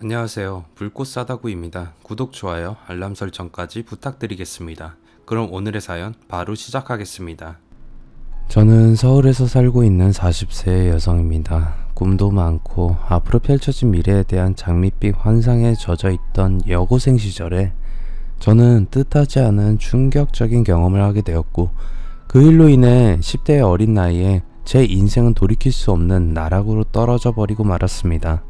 안녕하세요. 불꽃 사다구입니다. 구독, 좋아요, 알람 설정까지 부탁드리겠습니다. 그럼 오늘의 사연 바로 시작하겠습니다. 저는 서울에서 살고 있는 40세의 여성입니다. 꿈도 많고 앞으로 펼쳐진 미래에 대한 장밋빛 환상에 젖어 있던 여고생 시절에 저는 뜻하지 않은 충격적인 경험을 하게 되었고, 그 일로 인해 10대의 어린 나이에 제 인생은 돌이킬 수 없는 나락으로 떨어져 버리고 말았습니다.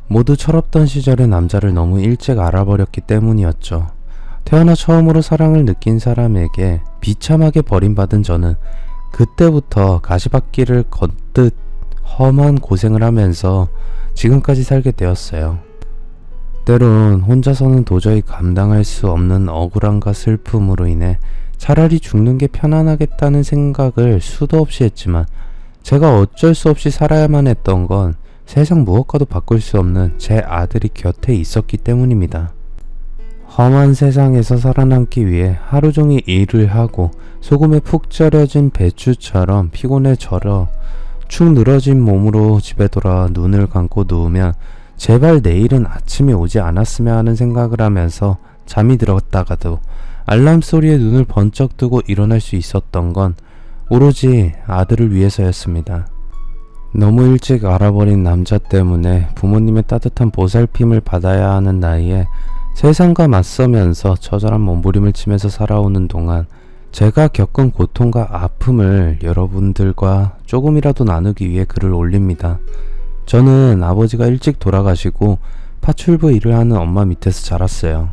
모두 철없던 시절의 남자를 너무 일찍 알아버렸기 때문이었죠. 태어나 처음으로 사랑을 느낀 사람에게 비참하게 버림받은 저는 그때부터 가시밭길을 걷듯 험한 고생을 하면서 지금까지 살게 되었어요. 때론 혼자서는 도저히 감당할 수 없는 억울함과 슬픔으로 인해 차라리 죽는 게 편안하겠다는 생각을 수도 없이 했지만, 제가 어쩔 수 없이 살아야만 했던 건 세상 무엇과도 바꿀 수 없는 제 아들이 곁에 있었기 때문입니다. 험한 세상에서 살아남기 위해 하루 종일 일을 하고 소금에 푹 절여진 배추처럼 피곤에 절어 축 늘어진 몸으로 집에 돌아와 눈을 감고 누우면 제발 내일은 아침이 오지 않았으면 하는 생각을 하면서 잠이 들었다가도 알람 소리에 눈을 번쩍 뜨고 일어날 수 있었던 건 오로지 아들을 위해서였습니다. 너무 일찍 알아버린 남자 때문에 부모님의 따뜻한 보살핌을 받아야 하는 나이에 세상과 맞서면서 처절한 몸부림을 치면서 살아오는 동안 제가 겪은 고통과 아픔을 여러분들과 조금이라도 나누기 위해 글을 올립니다. 저는 아버지가 일찍 돌아가시고 파출부 일을 하는 엄마 밑에서 자랐어요.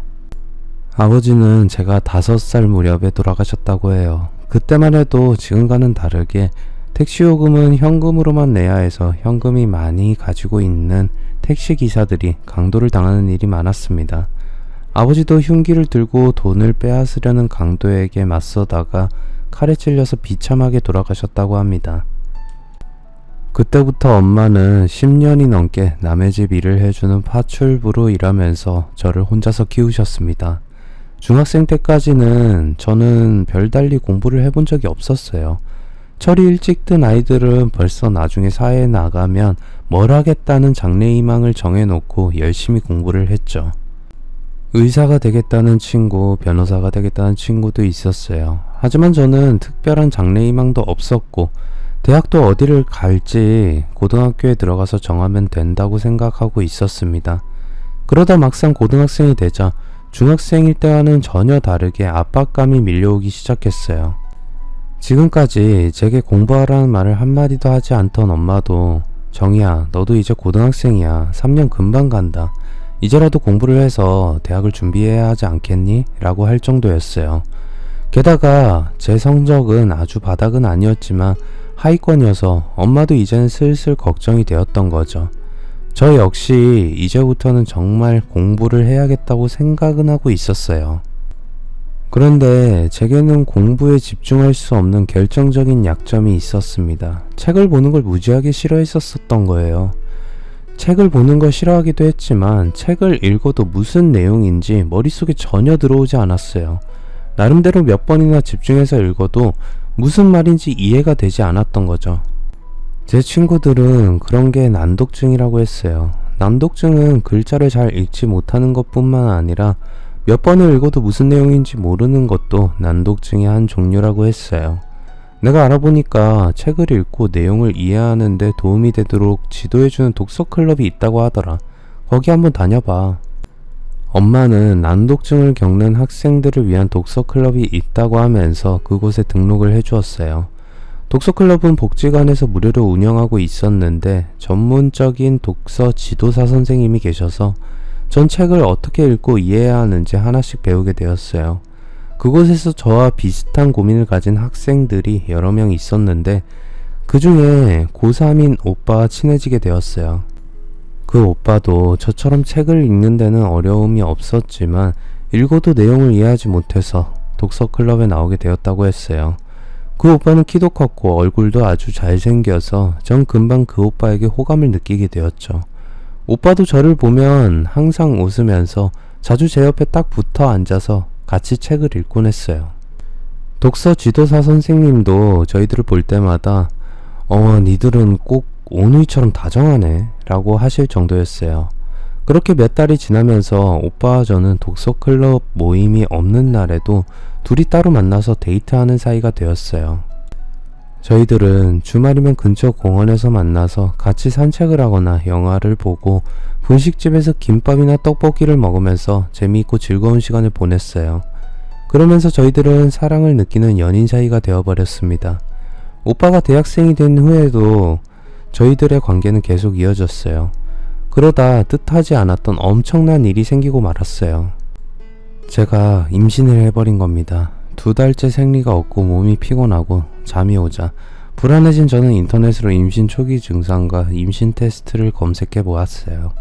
아버지는 제가 5살 무렵에 돌아가셨다고 해요. 그때만 해도 지금과는 다르게 택시요금은 현금으로만 내야 해서 현금이 많이 가지고 있는 택시기사들이 강도를 당하는 일이 많았습니다. 아버지도 흉기를 들고 돈을 빼앗으려는 강도에게 맞서다가 칼에 찔려서 비참하게 돌아가셨다고 합니다. 그때부터 엄마는 10년이 넘게 남의 집 일을 해주는 파출부로 일하면서 저를 혼자서 키우셨습니다. 중학생 때까지는 저는 별달리 공부를 해본 적이 없었어요. 철이 일찍 든 아이들은 벌써 나중에 사회에 나가면 뭘 하겠다는 장래희망을 정해놓고 열심히 공부를 했죠. 의사가 되겠다는 친구, 변호사가 되겠다는 친구도 있었어요. 하지만 저는 특별한 장래희망도 없었고, 대학도 어디를 갈지 고등학교에 들어가서 정하면 된다고 생각하고 있었습니다. 그러다 막상 고등학생이 되자 중학생일 때와는 전혀 다르게 압박감이 밀려오기 시작했어요. 지금까지 제게 공부하라는 말을 한마디도 하지 않던 엄마도 정희야, 너도 이제 고등학생이야. 3년 금방 간다. 이제라도 공부를 해서 대학을 준비해야 하지 않겠니? 라고 할 정도였어요. 게다가 제 성적은 아주 바닥은 아니었지만 하위권이어서 엄마도 이제는 슬슬 걱정이 되었던 거죠. 저 역시 이제부터는 정말 공부를 해야겠다고 생각은 하고 있었어요. 그런데 제게는 공부에 집중할 수 없는 결정적인 약점이 있었습니다. 책을 보는 걸 무지하게 싫어했었던 거예요. 책을 보는 걸 싫어하기도 했지만 책을 읽어도 무슨 내용인지 머릿속에 전혀 들어오지 않았어요. 나름대로 몇 번이나 집중해서 읽어도 무슨 말인지 이해가 되지 않았던 거죠. 제 친구들은 그런 게 난독증이라고 했어요. 난독증은 글자를 잘 읽지 못하는 것뿐만 아니라 몇 번을 읽어도 무슨 내용인지 모르는 것도 난독증의 한 종류라고 했어요. 내가 알아보니까 책을 읽고 내용을 이해하는 데 도움이 되도록 지도해주는 독서클럽이 있다고 하더라. 거기 한번 다녀봐. 엄마는 난독증을 겪는 학생들을 위한 독서클럽이 있다고 하면서 그곳에 등록을 해주었어요. 독서클럽은 복지관에서 무료로 운영하고 있었는데 전문적인 독서 지도사 선생님이 계셔서 전 책을 어떻게 읽고 이해해야 하는지 하나씩 배우게 되었어요. 그곳에서 저와 비슷한 고민을 가진 학생들이 여러 명 있었는데 그 중에 고3인 오빠와 친해지게 되었어요. 그 오빠도 저처럼 책을 읽는 데는 어려움이 없었지만 읽어도 내용을 이해하지 못해서 독서클럽에 나오게 되었다고 했어요. 그 오빠는 키도 컸고 얼굴도 아주 잘생겨서 전 금방 그 오빠에게 호감을 느끼게 되었죠. 오빠도 저를 보면 항상 웃으면서 자주 제 옆에 딱 붙어 앉아서 같이 책을 읽곤 했어요. 독서 지도사 선생님도 저희들을 볼 때마다 니들은 꼭 오누이처럼 다정하네 라고 하실 정도였어요. 그렇게 몇 달이 지나면서 오빠와 저는 독서 클럽 모임이 없는 날에도 둘이 따로 만나서 데이트하는 사이가 되었어요. 저희들은 주말이면 근처 공원에서 만나서 같이 산책을 하거나 영화를 보고 분식집에서 김밥이나 떡볶이를 먹으면서 재미있고 즐거운 시간을 보냈어요. 그러면서 저희들은 사랑을 느끼는 연인 사이가 되어버렸습니다. 오빠가 대학생이 된 후에도 저희들의 관계는 계속 이어졌어요. 그러다 뜻하지 않았던 엄청난 일이 생기고 말았어요. 제가 임신을 해버린 겁니다. 2달째 생리가 없고 몸이 피곤하고 잠이 오자 불안해진 저는 인터넷으로 임신 초기 증상과 임신 테스트를 검색해 보았어요.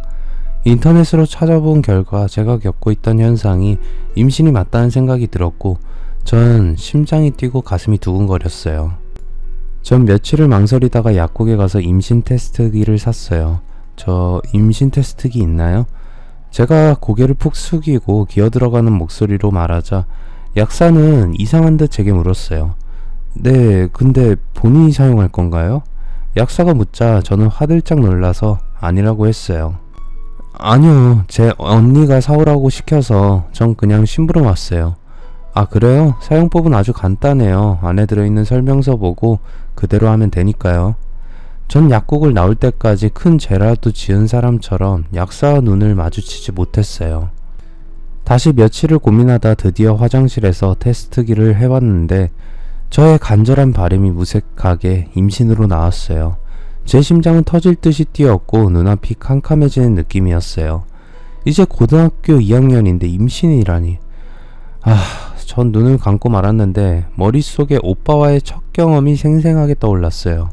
인터넷으로 찾아본 결과 제가 겪고 있던 현상이 임신이 맞다는 생각이 들었고 전 심장이 뛰고 가슴이 두근거렸어요. 전 며칠을 망설이다가 약국에 가서 임신 테스트기를 샀어요. 저 임신 테스트기 있나요? 제가 고개를 푹 숙이고 기어들어가는 목소리로 말하자 약사는 이상한 듯 제게 물었어요. 네, 근데 본인이 사용할 건가요? 약사가 묻자 저는 화들짝 놀라서 아니라고 했어요. 아니요, 제 언니가 사오라고 시켜서 전 그냥 심부름 왔어요. 아, 그래요? 사용법은 아주 간단해요. 안에 들어있는 설명서 보고 그대로 하면 되니까요. 전 약국을 나올 때까지 큰 죄라도 지은 사람처럼 약사와 눈을 마주치지 못했어요. 다시 며칠을 고민하다 드디어 화장실에서 테스트기를 해봤는데 저의 간절한 바람이 무색하게 임신으로 나왔어요. 제 심장은 터질 듯이 뛰었고 눈앞이 캄캄해지는 느낌이었어요. 이제 고등학교 2학년인데 임신이라니. 전 눈을 감고 말았는데 머릿속에 오빠와의 첫 경험이 생생하게 떠올랐어요.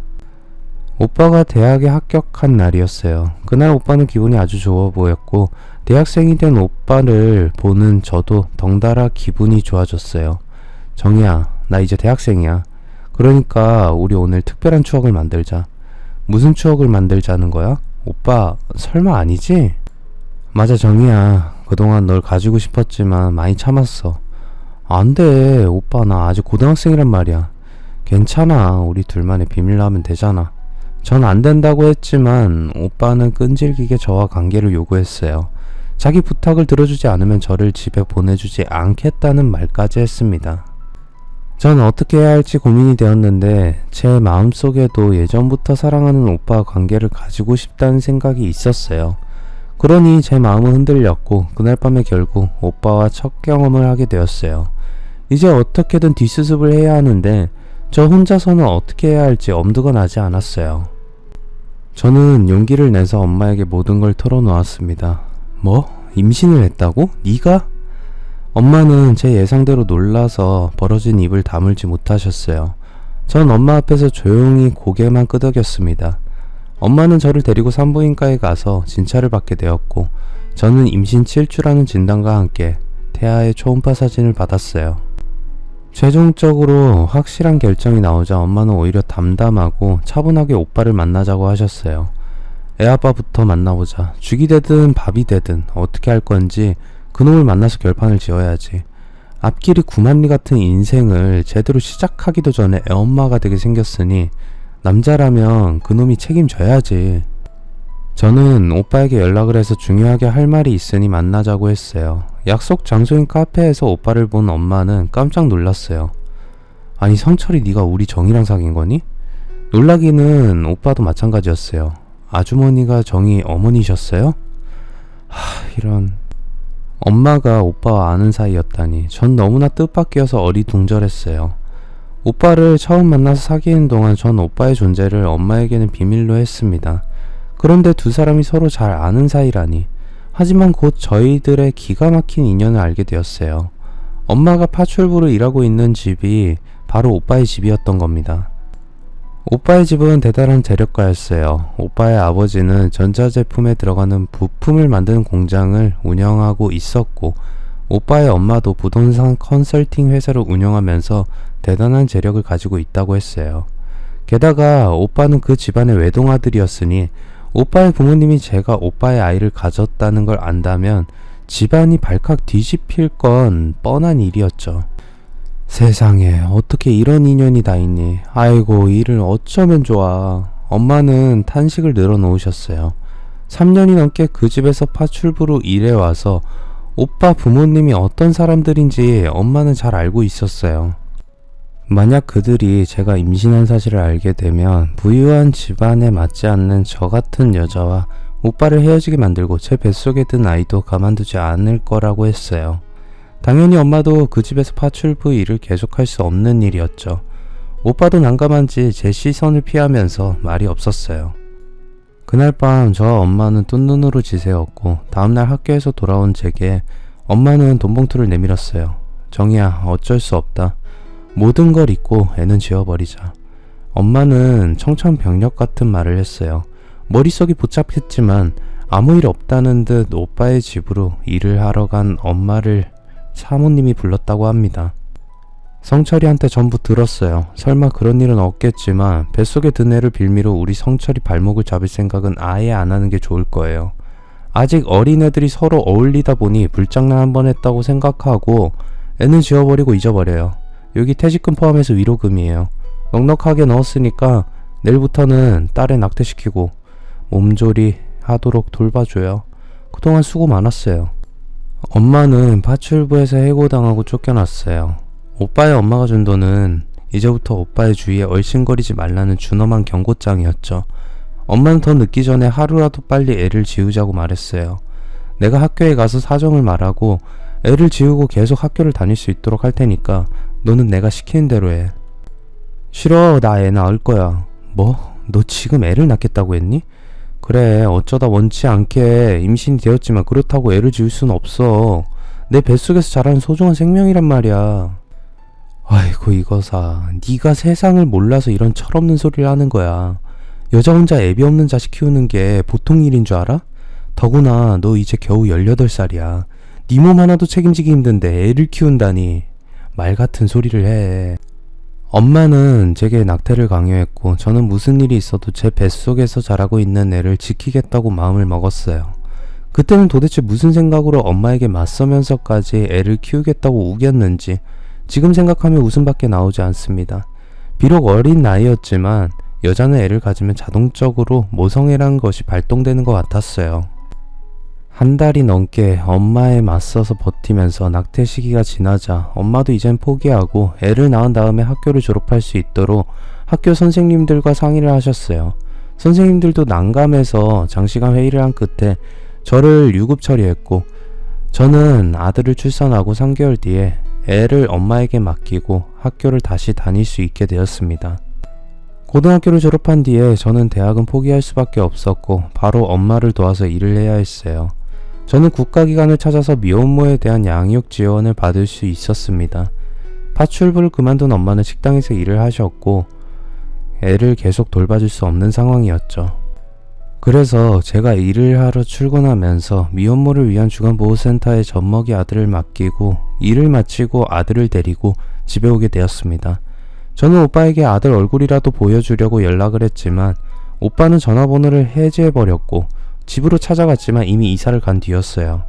오빠가 대학에 합격한 날이었어요. 그날 오빠는 기분이 아주 좋아 보였고 대학생이 된 오빠를 보는 저도 덩달아 기분이 좋아졌어요. 정희야, 나 이제 대학생이야. 그러니까 우리 오늘 특별한 추억을 만들자. 무슨 추억을 만들자는 거야? 오빠 설마 아니지? 맞아 정희야. 그동안 널 가지고 싶었지만 많이 참았어. 안돼 오빠, 나 아직 고등학생이란 말이야. 괜찮아, 우리 둘만의 비밀로 하면 되잖아. 전 안된다고 했지만 오빠는 끈질기게 저와 관계를 요구했어요. 자기 부탁을 들어주지 않으면 저를 집에 보내주지 않겠다는 말까지 했습니다. 전 어떻게 해야 할지 고민이 되었는데 제 마음속에도 예전부터 사랑하는 오빠와 관계를 가지고 싶다는 생각이 있었어요. 그러니 제 마음은 흔들렸고 그날 밤에 결국 오빠와 첫 경험을 하게 되었어요. 이제 어떻게든 뒷수습을 해야 하는데 저 혼자서는 어떻게 해야 할지 엄두가 나지 않았어요. 저는 용기를 내서 엄마에게 모든 걸 털어놓았습니다. 뭐? 임신을 했다고? 네가? 엄마는 제 예상대로 놀라서 벌어진 입을 다물지 못하셨어요. 전 엄마 앞에서 조용히 고개만 끄덕였습니다. 엄마는 저를 데리고 산부인과에 가서 진찰을 받게 되었고 저는 임신 7주라는 진단과 함께 태아의 초음파 사진을 받았어요. 최종적으로 확실한 결정이 나오자 엄마는 오히려 담담하고 차분하게 오빠를 만나자고 하셨어요. 애아빠부터 만나보자. 죽이 되든 밥이 되든 어떻게 할 건지 그놈을 만나서 결판을 지어야지. 앞길이 구만리 같은 인생을 제대로 시작하기도 전에 애엄마가 되게 생겼으니 남자라면 그놈이 책임져야지. 저는 오빠에게 연락을 해서 중요하게 할 말이 있으니 만나자고 했어요. 약속 장소인 카페에서 오빠를 본 엄마는 깜짝 놀랐어요. 아니 성철이 네가 우리 정이랑 사귄 거니? 놀라기는 오빠도 마찬가지였어요. 아주머니가 정이 어머니셨어요? 이런. 엄마가 오빠와 아는 사이였다니 전 너무나 뜻밖이어서 어리둥절했어요. 오빠를 처음 만나서 사귀는 동안 전 오빠의 존재를 엄마에게는 비밀로 했습니다. 그런데 두 사람이 서로 잘 아는 사이라니. 하지만 곧 저희들의 기가 막힌 인연을 알게 되었어요. 엄마가 파출부로 일하고 있는 집이 바로 오빠의 집이었던 겁니다. 오빠의 집은 대단한 재력가였어요. 오빠의 아버지는 전자제품에 들어가는 부품을 만드는 공장을 운영하고 있었고 오빠의 엄마도 부동산 컨설팅 회사를 운영하면서 대단한 재력을 가지고 있다고 했어요. 게다가 오빠는 그 집안의 외동아들이었으니 오빠의 부모님이 제가 오빠의 아이를 가졌다는 걸 안다면 집안이 발칵 뒤집힐 건 뻔한 일이었죠. 세상에 어떻게 이런 인연이 다 있니. 아이고 이를 어쩌면 좋아. 엄마는 탄식을 늘어놓으셨어요. 3년이 넘게 그 집에서 파출부로 일해와서 오빠 부모님이 어떤 사람들인지 엄마는 잘 알고 있었어요. 만약 그들이 제가 임신한 사실을 알게 되면 부유한 집안에 맞지 않는 저 같은 여자와 오빠를 헤어지게 만들고 제 뱃속에 든 아이도 가만두지 않을 거라고 했어요. 당연히 엄마도 그 집에서 파출부 일을 계속할 수 없는 일이었죠. 오빠도 난감한지 제 시선을 피하면서 말이 없었어요. 그날 밤 저 엄마는 뜬 눈으로 지새웠고 다음날 학교에서 돌아온 제게 엄마는 돈봉투를 내밀었어요. 정희야, 어쩔 수 없다. 모든 걸 잊고 애는 지워버리자. 엄마는 청천벽력 같은 말을 했어요. 머릿속이 복잡했지만 아무 일 없다는 듯 오빠의 집으로 일을 하러 간 엄마를 사모님이 불렀다고 합니다. 성철이한테 전부 들었어요. 설마 그런 일은 없겠지만 뱃속에 든 애를 빌미로 우리 성철이 발목을 잡을 생각은 아예 안 하는 게 좋을 거예요. 아직 어린애들이 서로 어울리다 보니 불장난 한번 했다고 생각하고 애는 지워버리고 잊어버려요. 여기 퇴직금 포함해서 위로금이에요. 넉넉하게 넣었으니까 내일부터는 딸애 낙태시키고 몸조리 하도록 돌봐줘요. 그동안 수고 많았어요. 엄마는 파출부에서 해고당하고 쫓겨났어요. 오빠의 엄마가 준 돈은 이제부터 오빠의 주위에 얼씬거리지 말라는 준엄한 경고장이었죠. 엄마는 더 늦기 전에 하루라도 빨리 애를 지우자고 말했어요. 내가 학교에 가서 사정을 말하고 애를 지우고 계속 학교를 다닐 수 있도록 할 테니까 너는 내가 시키는 대로 해. 싫어, 나 애 낳을 거야. 뭐? 너 지금 애를 낳겠다고 했니? 그래, 어쩌다 원치 않게 임신이 되었지만 그렇다고 애를 지울 순 없어. 내 뱃속에서 자라는 소중한 생명이란 말이야. 아이고 이거사, 네가 세상을 몰라서 이런 철없는 소리를 하는 거야. 여자 혼자 애비 없는 자식 키우는 게 보통 일인 줄 알아? 더구나 너 이제 겨우 18살이야. 네 몸 하나도 책임지기 힘든데 애를 키운다니. 말 같은 소리를 해. 엄마는 제게 낙태를 강요했고 저는 무슨 일이 있어도 제 뱃속에서 자라고 있는 애를 지키겠다고 마음을 먹었어요. 그때는 도대체 무슨 생각으로 엄마에게 맞서면서까지 애를 키우겠다고 우겼는지 지금 생각하면 웃음밖에 나오지 않습니다. 비록 어린 나이였지만 여자는 애를 가지면 자동적으로 모성애라는 것이 발동되는 것 같았어요. 한 달이 넘게 엄마에 맞서서 버티면서 낙태 시기가 지나자 엄마도 이젠 포기하고 애를 낳은 다음에 학교를 졸업할 수 있도록 학교 선생님들과 상의를 하셨어요. 선생님들도 난감해서 장시간 회의를 한 끝에 저를 유급 처리했고 저는 아들을 출산하고 3개월 뒤에 애를 엄마에게 맡기고 학교를 다시 다닐 수 있게 되었습니다. 고등학교를 졸업한 뒤에 저는 대학은 포기할 수밖에 없었고 바로 엄마를 도와서 일을 해야 했어요. 저는 국가기관을 찾아서 미혼모에 대한 양육 지원을 받을 수 있었습니다. 파출부를 그만둔 엄마는 식당에서 일을 하셨고 애를 계속 돌봐줄 수 없는 상황이었죠. 그래서 제가 일을 하러 출근하면서 미혼모를 위한 주간보호센터에 젖먹이 아들을 맡기고 일을 마치고 아들을 데리고 집에 오게 되었습니다. 저는 오빠에게 아들 얼굴이라도 보여주려고 연락을 했지만 오빠는 전화번호를 해지해버렸고 집으로 찾아갔지만 이미 이사를 간 뒤였어요.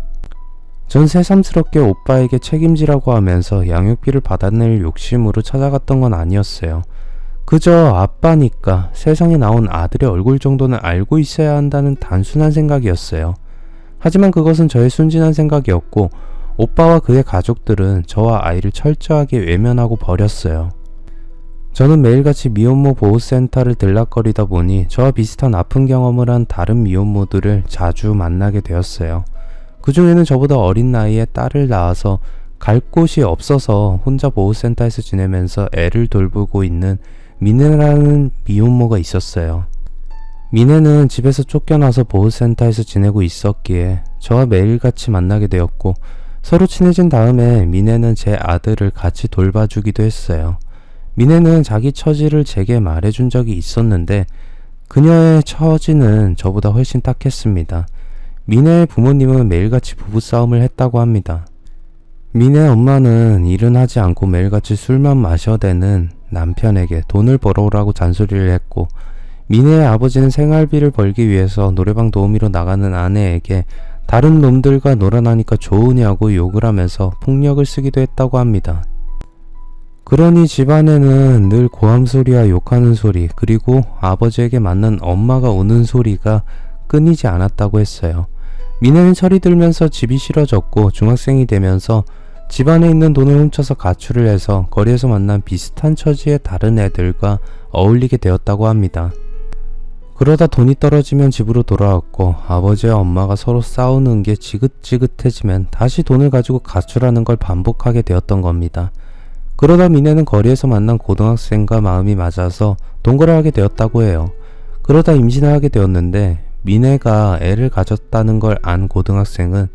전 새삼스럽게 오빠에게 책임지라고 하면서 양육비를 받아낼 욕심으로 찾아갔던 건 아니었어요. 그저 아빠니까 세상에 나온 아들의 얼굴 정도는 알고 있어야 한다는 단순한 생각이었어요. 하지만 그것은 저의 순진한 생각이었고 오빠와 그의 가족들은 저와 아이를 철저하게 외면하고 버렸어요. 저는 매일같이 미혼모 보호센터를 들락거리다 보니 저와 비슷한 아픈 경험을 한 다른 미혼모들을 자주 만나게 되었어요. 그 중에는 저보다 어린 나이에 딸을 낳아서 갈 곳이 없어서 혼자 보호센터에서 지내면서 애를 돌보고 있는 미네라는 미혼모가 있었어요. 미네는 집에서 쫓겨나서 보호센터에서 지내고 있었기에 저와 매일같이 만나게 되었고 서로 친해진 다음에 미네는 제 아들을 같이 돌봐주기도 했어요. 미네는 자기 처지를 제게 말해준 적이 있었는데 그녀의 처지는 저보다 훨씬 딱했습니다. 미네의 부모님은 매일같이 부부싸움을 했다고 합니다. 미네 엄마는 일은 하지 않고 매일같이 술만 마셔대는 남편에게 돈을 벌어오라고 잔소리를 했고 미네의 아버지는 생활비를 벌기 위해서 노래방 도우미로 나가는 아내에게 다른 놈들과 놀아나니까 좋으냐고 욕을 하면서 폭력을 쓰기도 했다고 합니다. 그러니 집안에는 늘 고함소리와 욕하는 소리 그리고 아버지에게 맞는 엄마가 우는 소리가 끊이지 않았다고 했어요. 미네는 철이 들면서 집이 싫어졌고 중학생이 되면서 집안에 있는 돈을 훔쳐서 가출을 해서 거리에서 만난 비슷한 처지의 다른 애들과 어울리게 되었다고 합니다. 그러다 돈이 떨어지면 집으로 돌아왔고 아버지와 엄마가 서로 싸우는 게 지긋지긋해지면 다시 돈을 가지고 가출하는 걸 반복하게 되었던 겁니다. 그러다 미네는 거리에서 만난 고등학생과 마음이 맞아서 동거를 하게 되었다고 해요. 그러다 임신을 하게 되었는데 미네가 애를 가졌다는 걸 안 고등학생은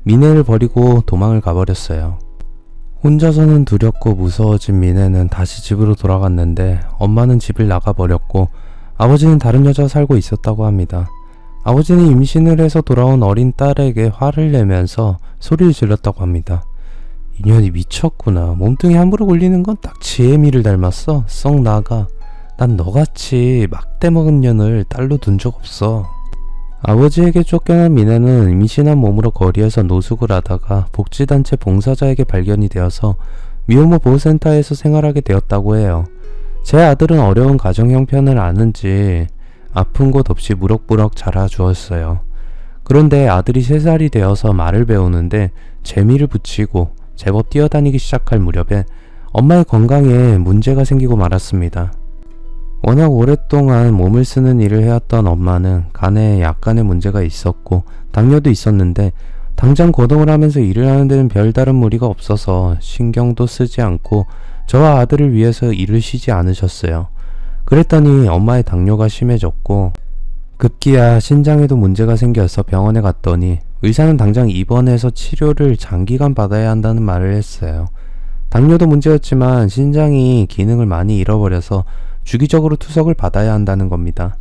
미네를 버리고 도망을 가버렸어요. 혼자서는 두렵고 무서워진 미네는 다시 집으로 돌아갔는데 엄마는 집을 나가버렸고 아버지는 다른 여자와 살고 있었다고 합니다. 아버지는 임신을 해서 돌아온 어린 딸에게 화를 내면서 소리를 질렀다고 합니다. 이년이 미쳤구나. 몸뚱이 함부로 굴리는 건 딱 지혜미를 닮았어. 썩 나가. 난 너같이 막대 먹은 년을 딸로 둔 적 없어. 아버지에게 쫓겨난 미네는 임신한 몸으로 거리에서 노숙을 하다가 복지단체 봉사자에게 발견이 되어서 미혼모 보호센터에서 생활하게 되었다고 해요. 제 아들은 어려운 가정 형편을 아는지 아픈 곳 없이 무럭무럭 자라주었어요. 그런데 아들이 3살이 되어서 말을 배우는데 재미를 붙이고 제법 뛰어다니기 시작할 무렵에 엄마의 건강에 문제가 생기고 말았습니다. 워낙 오랫동안 몸을 쓰는 일을 해왔던 엄마는 간에 약간의 문제가 있었고 당뇨도 있었는데 당장 거동을 하면서 일을 하는 데는 별다른 무리가 없어서 신경도 쓰지 않고 저와 아들을 위해서 일을 쉬지 않으셨어요. 그랬더니 엄마의 당뇨가 심해졌고 급기야 신장에도 문제가 생겨서 병원에 갔더니 의사는 당장 입원해서 치료를 장기간 받아야 한다는 말을 했어요. 당뇨도 문제였지만 신장이 기능을 많이 잃어버려서 주기적으로 투석을 받아야 한다는 겁니다.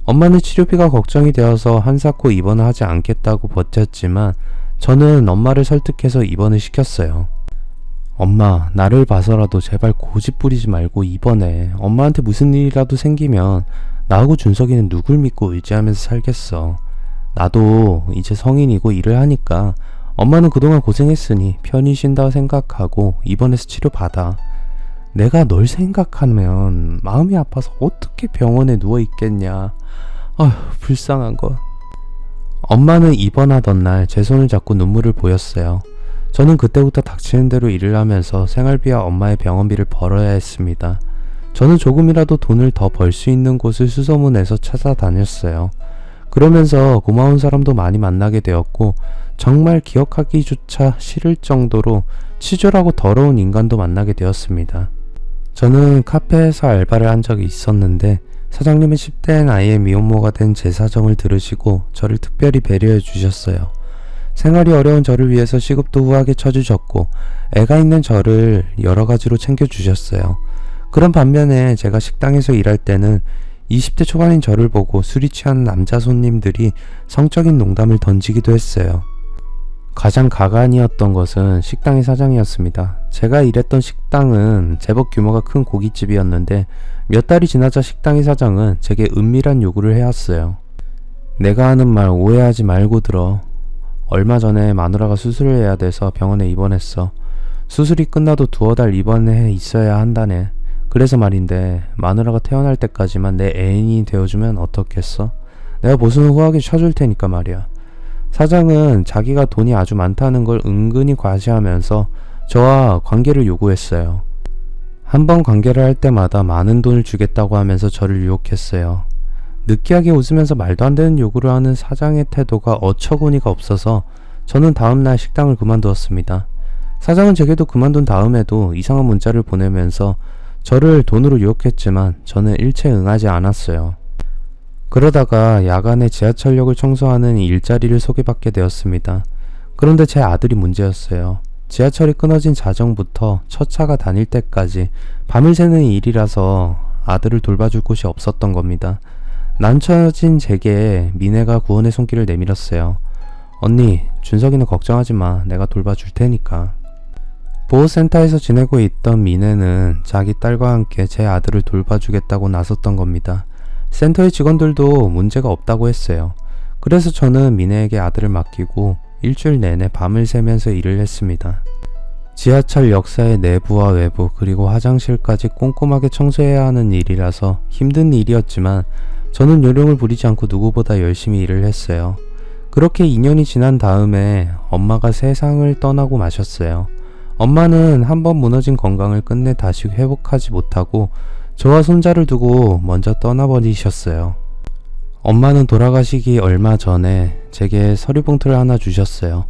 엄마는 치료비가 걱정이 되어서 한사코 입원을 하지 않겠다고 버텼지만 저는 엄마를 설득해서 입원을 시켰어요. 엄마, 나를 봐서라도 제발 고집 부리지 말고 입원해. 엄마한테 무슨 일이라도 생기면 나하고 준석이는 누굴 믿고 의지하면서 살겠어. 나도 이제 성인이고 일을 하니까 엄마는 그동안 고생했으니 편히 쉰다 생각하고 입원해서 치료받아. 내가 널 생각하면 마음이 아파서 어떻게 병원에 누워있겠냐. 아휴, 불쌍한 것. 엄마는 입원하던 날 제 손을 잡고 눈물을 보였어요. 저는 그때부터 닥치는 대로 일을 하면서 생활비와 엄마의 병원비를 벌어야 했습니다. 저는 조금이라도 돈을 더 벌 수 있는 곳을 수소문해서 찾아다녔어요. 그러면서 고마운 사람도 많이 만나게 되었고 정말 기억하기조차 싫을 정도로 치졸하고 더러운 인간도 만나게 되었습니다. 저는 카페에서 알바를 한 적이 있었는데 사장님은 10대인 아이의 미혼모가 된 제 사정을 들으시고 저를 특별히 배려해 주셨어요. 생활이 어려운 저를 위해서 시급도 후하게 쳐주셨고 애가 있는 저를 여러 가지로 챙겨주셨어요. 그런 반면에 제가 식당에서 일할 때는 20대 초반인 저를 보고 술이 취한 남자 손님들이 성적인 농담을 던지기도 했어요. 가장 가관이었던 것은 식당의 사장이었습니다. 제가 일했던 식당은 제법 규모가 큰 고깃집이었는데 몇 달이 지나자 식당의 사장은 제게 은밀한 요구를 해왔어요. 내가 하는 말 오해하지 말고 들어. 얼마 전에 마누라가 수술을 해야 돼서 병원에 입원했어. 수술이 끝나도 2-3달 입원해 있어야 한다네. 그래서 말인데 마누라가 태어날 때까지만 내 애인이 되어주면 어떻겠어? 내가 보수는 후하게 쳐줄 테니까 말이야. 사장은 자기가 돈이 아주 많다는 걸 은근히 과시하면서 저와 관계를 요구했어요. 한번 관계를 할 때마다 많은 돈을 주겠다고 하면서 저를 유혹했어요. 느끼하게 웃으면서 말도 안 되는 요구를 하는 사장의 태도가 어처구니가 없어서 저는 다음날 식당을 그만두었습니다. 사장은 제게도 그만둔 다음에도 이상한 문자를 보내면서 저를 돈으로 유혹했지만 저는 일체 응하지 않았어요. 그러다가 야간에 지하철역을 청소하는 일자리를 소개받게 되었습니다. 그런데 제 아들이 문제였어요. 지하철이 끊어진 자정부터 첫 차가 다닐 때까지 밤을 새는 일이라서 아들을 돌봐줄 곳이 없었던 겁니다. 난처해진 제게 미네가 구원의 손길을 내밀었어요. 언니, 준석이는 걱정하지 마. 내가 돌봐줄 테니까. 보호센터에서 지내고 있던 미네는 자기 딸과 함께 제 아들을 돌봐주겠다고 나섰던 겁니다. 센터의 직원들도 문제가 없다고 했어요. 그래서 저는 미네에게 아들을 맡기고 일주일 내내 밤을 새면서 일을 했습니다. 지하철 역사의 내부와 외부 그리고 화장실까지 꼼꼼하게 청소해야 하는 일이라서 힘든 일이었지만 저는 요령을 부리지 않고 누구보다 열심히 일을 했어요. 그렇게 2년이 지난 다음에 엄마가 세상을 떠나고 마셨어요. 엄마는 한번 무너진 건강을 끝내 다시 회복하지 못하고 저와 손자를 두고 먼저 떠나버리셨어요. 엄마는 돌아가시기 얼마 전에 제게 서류 봉투를 하나 주셨어요.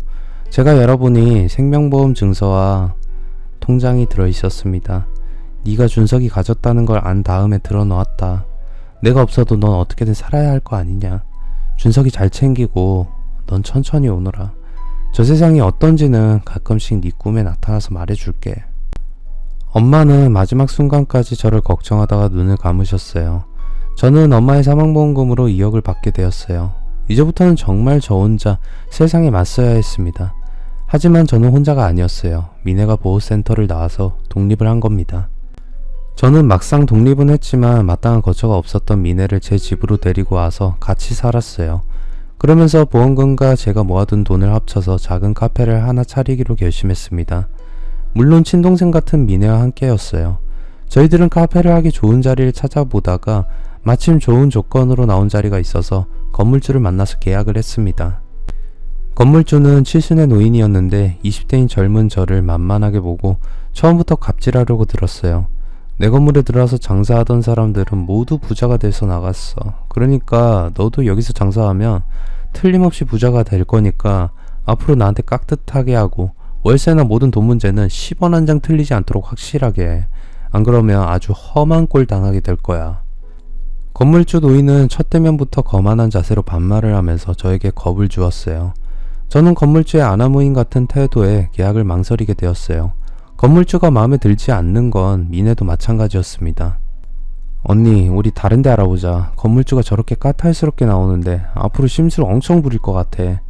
제가 열어보니 생명보험 증서와 통장이 들어있었습니다. 네가 준석이 가졌다는 걸 안 다음에 들어놓았다. 내가 없어도 넌 어떻게든 살아야 할 거 아니냐. 준석이 잘 챙기고 넌 천천히 오너라. 저 세상이 어떤지는 가끔씩 네 꿈에 나타나서 말해줄게. 엄마는 마지막 순간까지 저를 걱정하다가 눈을 감으셨어요. 저는 엄마의 사망보험금으로 2억을 받게 되었어요. 이제부터는 정말 저 혼자 세상에 맞서야 했습니다. 하지만 저는 혼자가 아니었어요. 미네가 보호센터를 나와서 독립을 한 겁니다. 저는 막상 독립은 했지만 마땅한 거처가 없었던 미네를 제 집으로 데리고 와서 같이 살았어요. 그러면서 보험금과 제가 모아둔 돈을 합쳐서 작은 카페를 하나 차리기로 결심했습니다. 물론 친동생 같은 미네와 함께였어요. 저희들은 카페를 하기 좋은 자리를 찾아보다가 마침 좋은 조건으로 나온 자리가 있어서 건물주를 만나서 계약을 했습니다. 건물주는 칠순의 노인이었는데 20대인 젊은 저를 만만하게 보고 처음부터 갑질하려고 들었어요. 내 건물에 들어와서 장사하던 사람들은 모두 부자가 돼서 나갔어. 그러니까 너도 여기서 장사하면 틀림없이 부자가 될 거니까 앞으로 나한테 깍듯하게 하고 월세나 모든 돈 문제는 10원 한 장 틀리지 않도록 확실하게 해. 안 그러면 아주 험한 꼴 당하게 될 거야. 건물주 노인은 첫 대면부터 거만한 자세로 반말을 하면서 저에게 겁을 주었어요. 저는 건물주의 아나무인 같은 태도에 계약을 망설이게 되었어요. 건물주가 마음에 들지 않는 건 미네도 마찬가지였습니다. 언니, 우리 다른 데 알아보자. 건물주가 저렇게 까탈스럽게 나오는데 앞으로 심술 엄청 부릴 것 같아.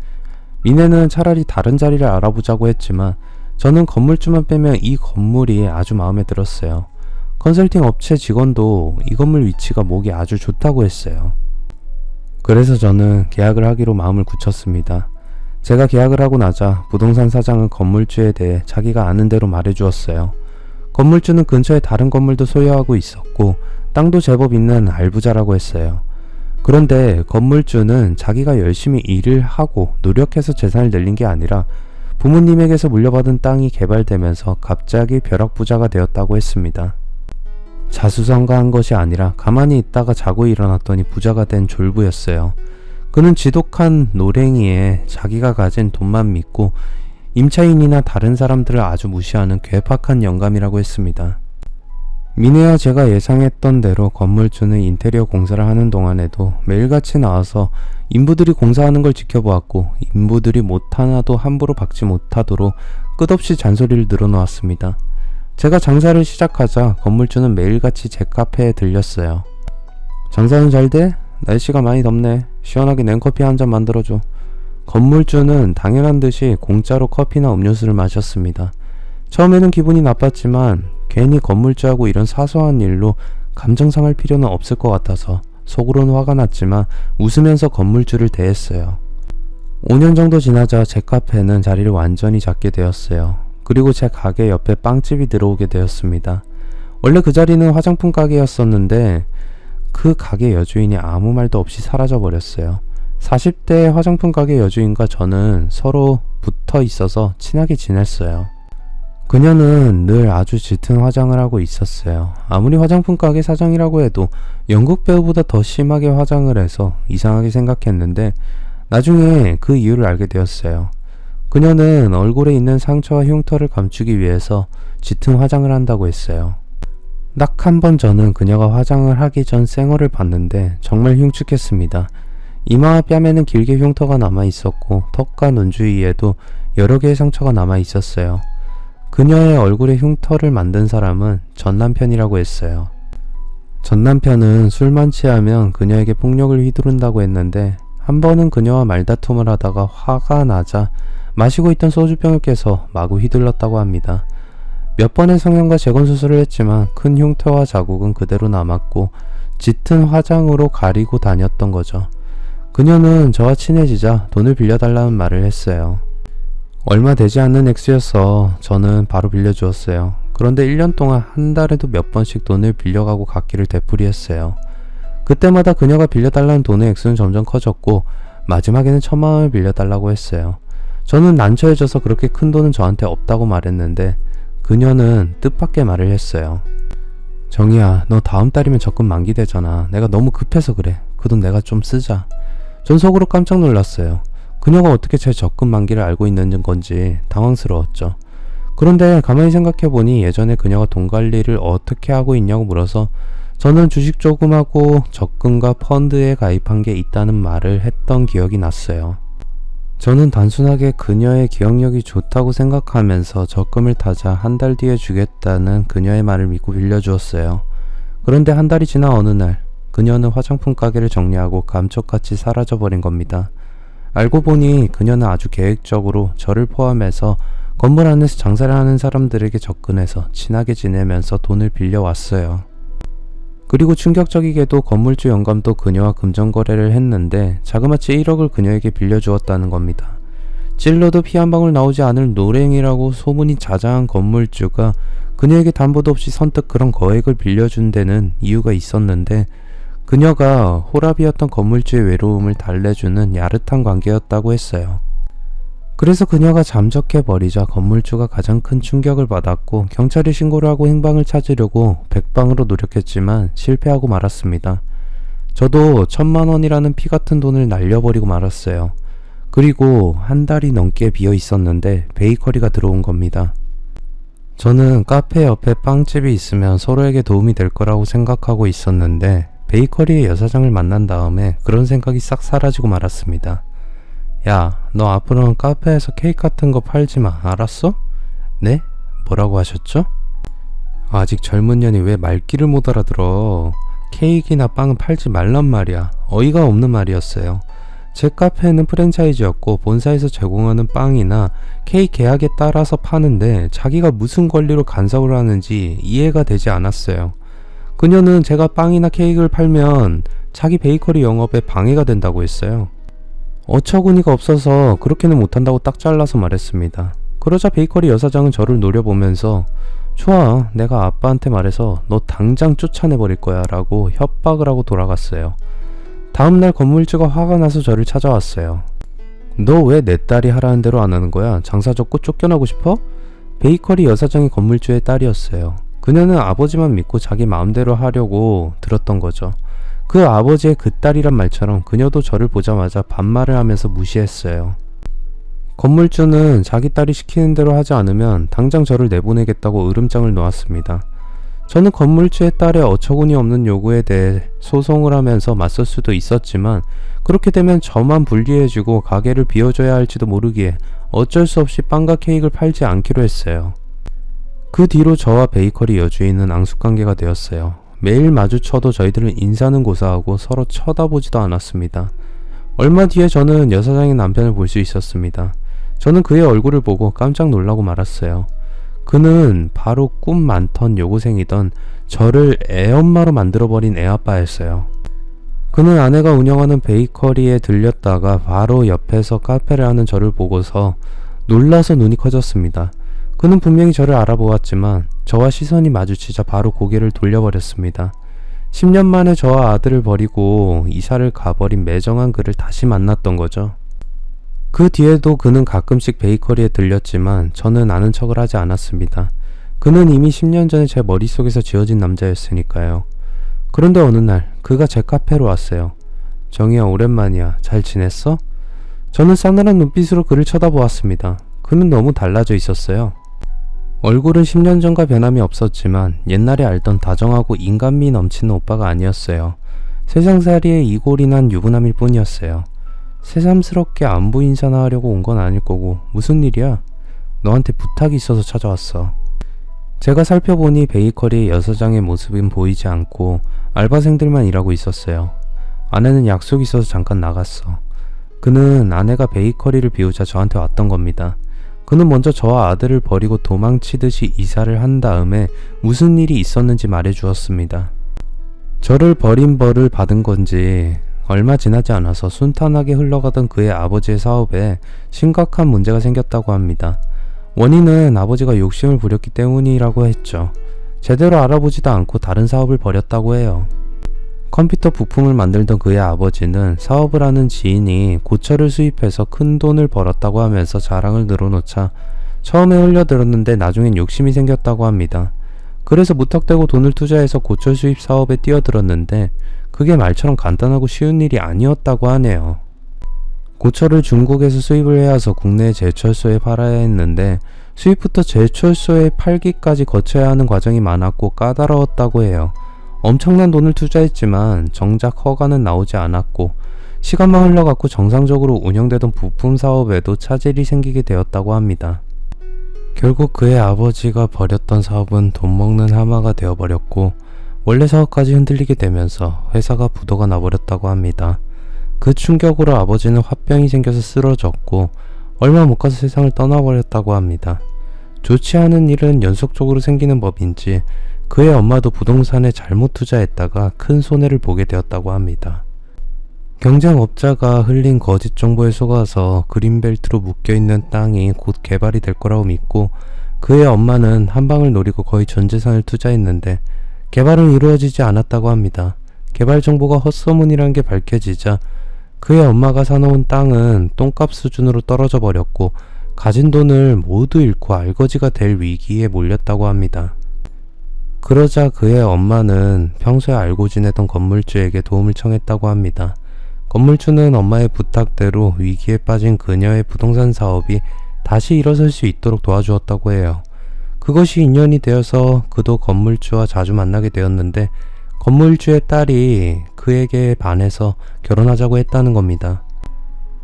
미네는 차라리 다른 자리를 알아보자고 했지만 저는 건물주만 빼면 이 건물이 아주 마음에 들었어요. 컨설팅 업체 직원도 이 건물 위치가 목이 아주 좋다고 했어요. 그래서 저는 계약을 하기로 마음을 굳혔습니다. 제가 계약을 하고 나자 부동산 사장은 건물주에 대해 자기가 아는 대로 말해주었어요. 건물주는 근처에 다른 건물도 소유하고 있었고 땅도 제법 있는 알부자라고 했어요. 그런데 건물주는 자기가 열심히 일을 하고 노력해서 재산을 늘린 게 아니라 부모님에게서 물려받은 땅이 개발되면서 갑자기 벼락부자가 되었다고 했습니다. 자수성가한 것이 아니라 가만히 있다가 자고 일어났더니 부자가 된 졸부였어요. 그는 지독한 노랭이에 자기가 가진 돈만 믿고 임차인이나 다른 사람들을 아주 무시하는 괴팍한 영감이라고 했습니다. 미네와 제가 예상했던 대로 건물주는 인테리어 공사를 하는 동안에도 매일같이 나와서 인부들이 공사하는 걸 지켜보았고 인부들이 못하나도 함부로 박지 못하도록 끝없이 잔소리를 늘어놓았습니다. 제가 장사를 시작하자 건물주는 매일같이 제 카페에 들렸어요. 장사는 잘 돼? 날씨가 많이 덥네. 시원하게 냉커피 한 잔 만들어줘. 건물주는 당연한 듯이 공짜로 커피나 음료수를 마셨습니다. 처음에는 기분이 나빴지만 괜히 건물주하고 이런 사소한 일로 감정 상할 필요는 없을 것 같아서 속으로는 화가 났지만 웃으면서 건물주를 대했어요. 5년 정도 지나자 제 카페는 자리를 완전히 잡게 되었어요. 그리고 제 가게 옆에 빵집이 들어오게 되었습니다. 원래 그 자리는 화장품 가게였었는데 그 가게 여주인이 아무 말도 없이 사라져 버렸어요. 40대 화장품 가게 여주인과 저는 서로 붙어 있어서 친하게 지냈어요. 그녀는 늘 아주 짙은 화장을 하고 있었어요. 아무리 화장품 가게 사장이라고 해도 연극 배우보다 더 심하게 화장을 해서 이상하게 생각했는데 나중에 그 이유를 알게 되었어요. 그녀는 얼굴에 있는 상처와 흉터를 감추기 위해서 짙은 화장을 한다고 했어요. 딱 한 번 저는 그녀가 화장을 하기 전 생얼을 봤는데 정말 흉측했습니다. 이마와 뺨에는 길게 흉터가 남아 있었고 턱과 눈 주위에도 여러 개의 상처가 남아 있었어요. 그녀의 얼굴에 흉터를 만든 사람은 전 남편이라고 했어요. 전 남편은 술만 취하면 그녀에게 폭력을 휘두른다고 했는데 한 번은 그녀와 말다툼을 하다가 화가 나자 마시고 있던 소주병을 깨서 마구 휘둘렀다고 합니다. 몇 번의 성형과 재건수술을 했지만 큰 흉터와 자국은 그대로 남았고 짙은 화장으로 가리고 다녔던 거죠. 그녀는 저와 친해지자 돈을 빌려달라는 말을 했어요. 얼마 되지 않는 액수여서 저는 바로 빌려주었어요. 그런데 1년 동안 한 달에도 몇 번씩 돈을 빌려가고 갚기를 되풀이했어요. 그때마다 그녀가 빌려달라는 돈의 액수는 점점 커졌고 마지막에는 1,000만 원을 빌려달라고 했어요. 저는 난처해져서 그렇게 큰 돈은 저한테 없다고 말했는데 그녀는 뜻밖의 말을 했어요. 정희야, 너 다음 달이면 적금 만기되잖아. 내가 너무 급해서 그래. 그 돈 내가 좀 쓰자. 전 속으로 깜짝 놀랐어요. 그녀가 어떻게 제 적금 만기를 알고 있는 건지 당황스러웠죠. 그런데 가만히 생각해보니 예전에 그녀가 돈 관리를 어떻게 하고 있냐고 물어서 저는 주식 조금 하고 적금과 펀드에 가입한 게 있다는 말을 했던 기억이 났어요. 저는 단순하게 그녀의 기억력이 좋다고 생각하면서 적금을 타자 한 달 뒤에 주겠다는 그녀의 말을 믿고 빌려주었어요. 그런데 한 달이 지나 어느 날 그녀는 화장품 가게를 정리하고 감쪽같이 사라져버린 겁니다. 알고 보니 그녀는 아주 계획적으로 저를 포함해서 건물 안에서 장사를 하는 사람들에게 접근해서 친하게 지내면서 돈을 빌려왔어요. 그리고 충격적이게도 건물주 영감도 그녀와 금전거래를 했는데 자그마치 1억을 그녀에게 빌려주었다는 겁니다. 찔러도 피 한 방울 나오지 않을 노랭이라고 소문이 자자한 건물주가 그녀에게 담보도 없이 선뜻 그런 거액을 빌려준 데는 이유가 있었는데 그녀가 호랍이었던 건물주의 외로움을 달래주는 야릇한 관계였다고 했어요. 그래서 그녀가 잠적해버리자 건물주가 가장 큰 충격을 받았고 경찰에 신고를 하고 행방을 찾으려고 백방으로 노력했지만 실패하고 말았습니다. 저도 1,000만 원이라는 피 같은 돈을 날려버리고 말았어요. 그리고 한 달이 넘게 비어 있었는데 베이커리가 들어온 겁니다. 저는 카페 옆에 빵집이 있으면 서로에게 도움이 될 거라고 생각하고 있었는데 베이커리의 여사장을 만난 다음에 그런 생각이 싹 사라지고 말았습니다. 야, 너 앞으로는 카페에서 케이크 같은 거 팔지 마, 알았어? 네? 뭐라고 하셨죠? 아직 젊은 년이 왜 말귀를 못 알아들어. 케이크나 빵은 팔지 말란 말이야. 어이가 없는 말이었어요. 제 카페는 프랜차이즈였고 본사에서 제공하는 빵이나 케이크 계약에 따라서 파는데 자기가 무슨 권리로 간섭을 하는지 이해가 되지 않았어요. 그녀는 제가 빵이나 케이크를 팔면 자기 베이커리 영업에 방해가 된다고 했어요. 어처구니가 없어서 그렇게는 못한다고 딱 잘라서 말했습니다. 그러자 베이커리 여사장은 저를 노려보면서 좋아, 내가 아빠한테 말해서 너 당장 쫓아내버릴 거야 라고 협박을 하고 돌아갔어요. 다음날 건물주가 화가 나서 저를 찾아왔어요. 너 왜 내 딸이 하라는 대로 안 하는 거야? 장사 접고 쫓겨나고 싶어? 베이커리 여사장이 건물주의 딸이었어요. 그녀는 아버지만 믿고 자기 마음대로 하려고 들었던 거죠. 그 아버지의 그 딸이란 말처럼 그녀도 저를 보자마자 반말을 하면서 무시했어요. 건물주는 자기 딸이 시키는 대로 하지 않으면 당장 저를 내보내겠다고 으름장을 놓았습니다. 저는 건물주의 딸의 어처구니 없는 요구에 대해 소송을 하면서 맞설 수도 있었지만 그렇게 되면 저만 불리해지고 가게를 비워줘야 할지도 모르기에 어쩔 수 없이 빵과 케이크를 팔지 않기로 했어요. 그 뒤로 저와 베이커리 여주인은 앙숙관계가 되었어요. 매일 마주쳐도 저희들은 인사는 고사하고 서로 쳐다보지도 않았습니다. 얼마 뒤에 저는 여사장의 남편을 볼 수 있었습니다. 저는 그의 얼굴을 보고 깜짝 놀라고 말았어요. 그는 바로 꿈 많던 여고생이던 저를 애엄마로 만들어버린 애아빠였어요. 그는 아내가 운영하는 베이커리에 들렸다가 바로 옆에서 카페를 하는 저를 보고서 놀라서 눈이 커졌습니다. 그는 분명히 저를 알아보았지만 저와 시선이 마주치자 바로 고개를 돌려버렸습니다. 10년 만에 저와 아들을 버리고 이사를 가버린 매정한 그를 다시 만났던 거죠. 그 뒤에도 그는 가끔씩 베이커리에 들렸지만 저는 아는 척을 하지 않았습니다. 그는 이미 10년 전에 제 머릿속에서 지워진 남자였으니까요. 그런데 어느 날 그가 제 카페로 왔어요. 정희야, 오랜만이야. 잘 지냈어? 저는 싸늘한 눈빛으로 그를 쳐다보았습니다. 그는 너무 달라져 있었어요. 얼굴은 10년 전과 변함이 없었지만 옛날에 알던 다정하고 인간미 넘치는 오빠가 아니었어요. 세상살이에 이골이 난 유부남일 뿐이었어요. 새삼스럽게 안부 인사나 하려고 온 건 아닐 거고 무슨 일이야? 너한테 부탁이 있어서 찾아왔어. 제가 살펴보니 베이커리의 여사장의 모습은 보이지 않고 알바생들만 일하고 있었어요. 아내는 약속이 있어서 잠깐 나갔어. 그는 아내가 베이커리를 비우자 저한테 왔던 겁니다. 그는 먼저 저와 아들을 버리고 도망치듯이 이사를 한 다음에 무슨 일이 있었는지 말해주었습니다. 저를 버린 벌을 받은 건지 얼마 지나지 않아서 순탄하게 흘러가던 그의 아버지의 사업에 심각한 문제가 생겼다고 합니다. 원인은 아버지가 욕심을 부렸기 때문이라고 했죠. 제대로 알아보지도 않고 다른 사업을 벌였다고 해요. 컴퓨터 부품을 만들던 그의 아버지는 사업을 하는 지인이 고철을 수입해서 큰 돈을 벌었다고 하면서 자랑을 늘어놓자 처음에 흘려들었는데 나중엔 욕심이 생겼다고 합니다. 그래서 무턱대고 돈을 투자해서 고철 수입 사업에 뛰어들었는데 그게 말처럼 간단하고 쉬운 일이 아니었다고 하네요. 고철을 중국에서 수입을 해와서 국내 제철소에 팔아야 했는데 수입부터 제철소에 팔기까지 거쳐야 하는 과정이 많았고 까다로웠다고 해요. 엄청난 돈을 투자했지만 정작 허가는 나오지 않았고 시간만 흘러갔고 정상적으로 운영되던 부품 사업에도 차질이 생기게 되었다고 합니다. 결국 그의 아버지가 벌였던 사업은 돈 먹는 하마가 되어버렸고 원래 사업까지 흔들리게 되면서 회사가 부도가 나버렸다고 합니다. 그 충격으로 아버지는 화병이 생겨서 쓰러졌고 얼마 못 가서 세상을 떠나버렸다고 합니다. 좋지 않은 일은 연속적으로 생기는 법인지 그의 엄마도 부동산에 잘못 투자했다가 큰 손해를 보게 되었다고 합니다. 경쟁업자가 흘린 거짓 정보에 속아서 그린벨트로 묶여있는 땅이 곧 개발이 될 거라고 믿고 그의 엄마는 한 방을 노리고 거의 전 재산을 투자했는데 개발은 이루어지지 않았다고 합니다. 개발 정보가 헛소문이란 게 밝혀지자 그의 엄마가 사놓은 땅은 똥값 수준으로 떨어져 버렸고 가진 돈을 모두 잃고 알거지가 될 위기에 몰렸다고 합니다. 그러자 그의 엄마는 평소에 알고 지내던 건물주에게 도움을 청했다고 합니다. 건물주는 엄마의 부탁대로 위기에 빠진 그녀의 부동산 사업이 다시 일어설 수 있도록 도와주었다고 해요. 그것이 인연이 되어서 그도 건물주와 자주 만나게 되었는데 건물주의 딸이 그에게 반해서 결혼하자고 했다는 겁니다.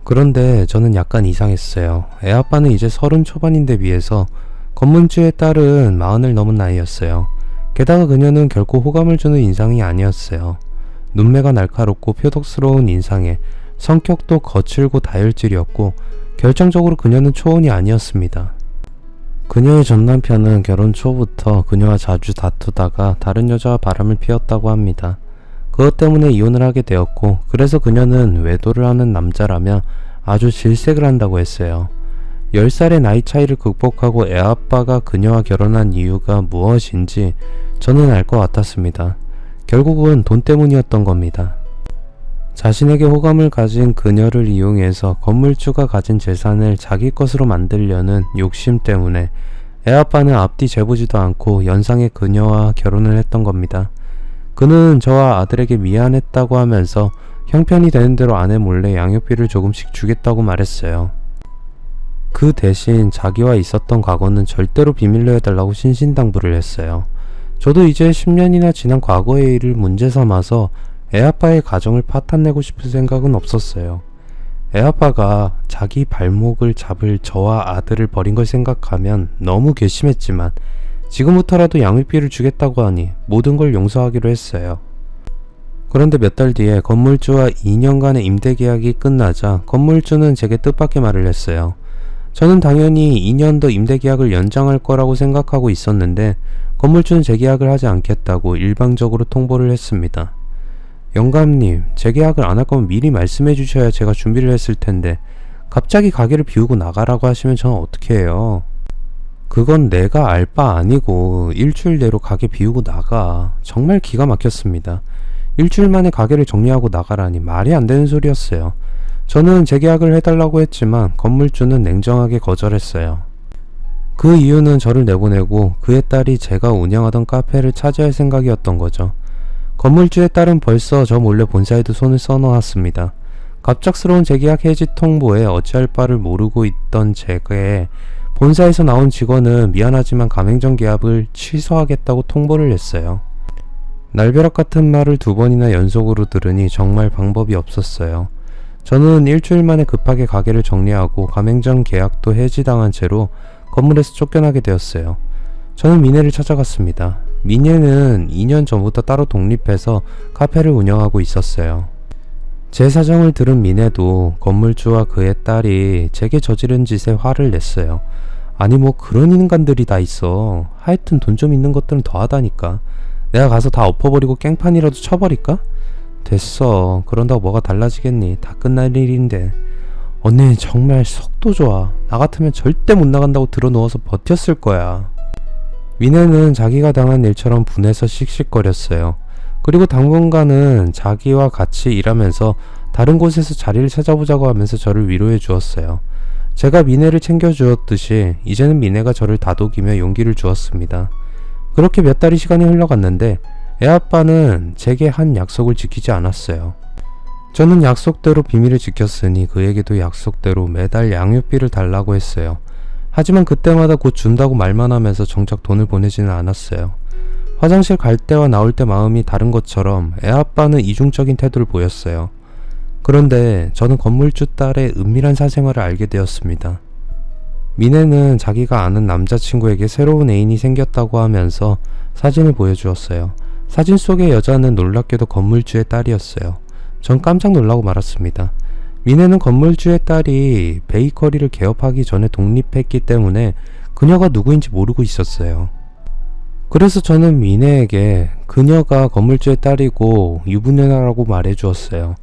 그런데 저는 약간 이상했어요. 애아빠는 이제 30 초반인데 비해서 건물주의 딸은 40을 넘은 나이였어요. 게다가 그녀는 결코 호감을 주는 인상이 아니었어요. 눈매가 날카롭고 표독스러운 인상에 성격도 거칠고 다혈질이었고 결정적으로 그녀는 초혼이 아니었습니다. 그녀의 전 남편은 결혼 초부터 그녀와 자주 다투다가 다른 여자와 바람을 피웠다고 합니다. 그것 때문에 이혼을 하게 되었고 그래서 그녀는 외도를 하는 남자라면 아주 질색을 한다고 했어요. 10살의 나이 차이를 극복하고 애아빠가 그녀와 결혼한 이유가 무엇인지 저는 알 것 같았습니다. 결국은 돈 때문이었던 겁니다. 자신에게 호감을 가진 그녀를 이용해서 건물주가 가진 재산을 자기 것으로 만들려는 욕심 때문에 애아빠는 앞뒤 재보지도 않고 연상의 그녀와 결혼을 했던 겁니다. 그는 저와 아들에게 미안했다고 하면서 형편이 되는 대로 아내 몰래 양육비를 조금씩 주겠다고 말했어요. 그 대신 자기와 있었던 과거는 절대로 비밀로 해달라고 신신당부를 했어요. 저도 이제 10년이나 지난 과거의 일을 문제 삼아서 애아빠의 가정을 파탄내고 싶은 생각은 없었어요. 애아빠가 자기 발목을 잡을 저와 아들을 버린 걸 생각하면 너무 괘씸했지만 지금부터라도 양육비를 주겠다고 하니 모든 걸 용서하기로 했어요. 그런데 몇 달 뒤에 건물주와 2년간의 임대계약이 끝나자 건물주는 제게 뜻밖의 말을 했어요. 저는 당연히 2년 더 임대계약을 연장할 거라고 생각하고 있었는데 건물주는 재계약을 하지 않겠다고 일방적으로 통보를 했습니다. 영감님, 재계약을 안 할 거면 미리 말씀해 주셔야 제가 준비를 했을 텐데 갑자기 가게를 비우고 나가라고 하시면 저는 어떻게 해요? 그건 내가 알 바 아니고 일주일 내로 가게 비우고 나가. 정말 기가 막혔습니다. 일주일 만에 가게를 정리하고 나가라니 말이 안 되는 소리였어요. 저는 재계약을 해달라고 했지만 건물주는 냉정하게 거절했어요. 그 이유는 저를 내보내고 그의 딸이 제가 운영하던 카페를 차지할 생각이었던 거죠. 건물주의 딸은 벌써 저 몰래 본사에도 손을 써놓았습니다. 갑작스러운 재계약 해지 통보에 어찌할 바를 모르고 있던 제게 본사에서 나온 직원은 미안하지만 가맹점 계약을 취소하겠다고 통보를 했어요. 날벼락 같은 말을 2번이나 연속으로 들으니 정말 방법이 없었어요. 저는 일주일 만에 급하게 가게를 정리하고 가맹점 계약도 해지당한 채로 건물에서 쫓겨나게 되었어요. 저는 미네를 찾아갔습니다. 미네는 2년 전부터 따로 독립해서 카페를 운영하고 있었어요. 제 사정을 들은 미네도 건물주와 그의 딸이 제게 저지른 짓에 화를 냈어요. 아니 뭐 그런 인간들이 다 있어. 하여튼 돈 좀 있는 것들은 더하다니까. 내가 가서 다 엎어버리고 깽판이라도 쳐버릴까? 됐어. 그런다고 뭐가 달라지겠니? 다 끝날 일인데. 언니는 정말 속도 좋아. 나 같으면 절대 못 나간다고 들어누워서 버텼을 거야. 미네는 자기가 당한 일처럼 분해서 씩씩거렸어요. 그리고 당분간은 자기와 같이 일하면서 다른 곳에서 자리를 찾아보자고 하면서 저를 위로해 주었어요. 제가 미네를 챙겨주었듯이 이제는 미네가 저를 다독이며 용기를 주었습니다. 그렇게 몇 달이 시간이 흘러갔는데 애아빠는 제게 한 약속을 지키지 않았어요. 저는 약속대로 비밀을 지켰으니 그에게도 약속대로 매달 양육비를 달라고 했어요. 하지만 그때마다 곧 준다고 말만 하면서 정작 돈을 보내지는 않았어요. 화장실 갈 때와 나올 때 마음이 다른 것처럼 애아빠는 이중적인 태도를 보였어요. 그런데 저는 건물주 딸의 은밀한 사생활을 알게 되었습니다. 미네는 자기가 아는 남자친구에게 새로운 애인이 생겼다고 하면서 사진을 보여주었어요. 사진 속의 여자는 놀랍게도 건물주의 딸이었어요. 전 깜짝 놀라고 말았습니다. 미네는 건물주의 딸이 베이커리를 개업하기 전에 독립했기 때문에 그녀가 누구인지 모르고 있었어요. 그래서 저는 미네에게 그녀가 건물주의 딸이고 유부녀라고 말해주었어요.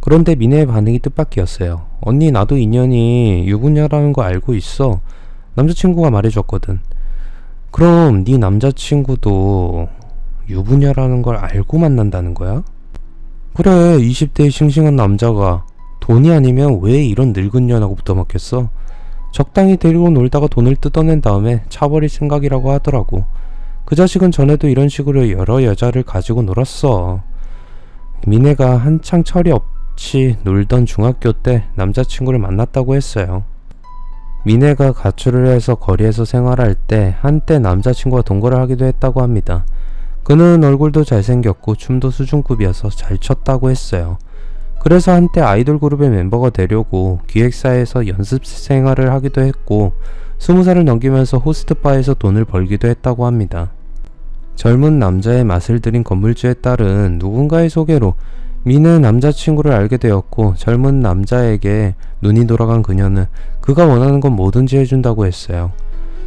그런데 미네의 반응이 뜻밖이었어요. 언니, 나도 인연이 유부녀라는 거 알고 있어. 남자친구가 말해줬거든. 그럼 네 남자친구도 유부녀라는 걸 알고 만난다는 거야? 그래, 20대의 싱싱한 남자가 돈이 아니면 왜 이런 늙은 년하고 붙어먹겠어? 적당히 데리고 놀다가 돈을 뜯어낸 다음에 차버릴 생각이라고 하더라고. 그 자식은 전에도 이런 식으로 여러 여자를 가지고 놀았어. 미네가 한창 철이 없이 놀던 중학교 때 남자친구를 만났다고 했어요. 미네가 가출을 해서 거리에서 생활할 때 한때 남자친구와 동거를 하기도 했다고 합니다. 그는 얼굴도 잘생겼고 춤도 수준급이어서 잘 췄다고 했어요. 그래서 한때 아이돌 그룹의 멤버가 되려고 기획사에서 연습 생활을 하기도 했고 20살을 넘기면서 호스트바에서 돈을 벌기도 했다고 합니다. 젊은 남자의 맛을 들인 건물주의 딸은 누군가의 소개로 미네 남자친구를 알게 되었고 젊은 남자에게 눈이 돌아간 그녀는 그가 원하는 건 뭐든지 해준다고 했어요.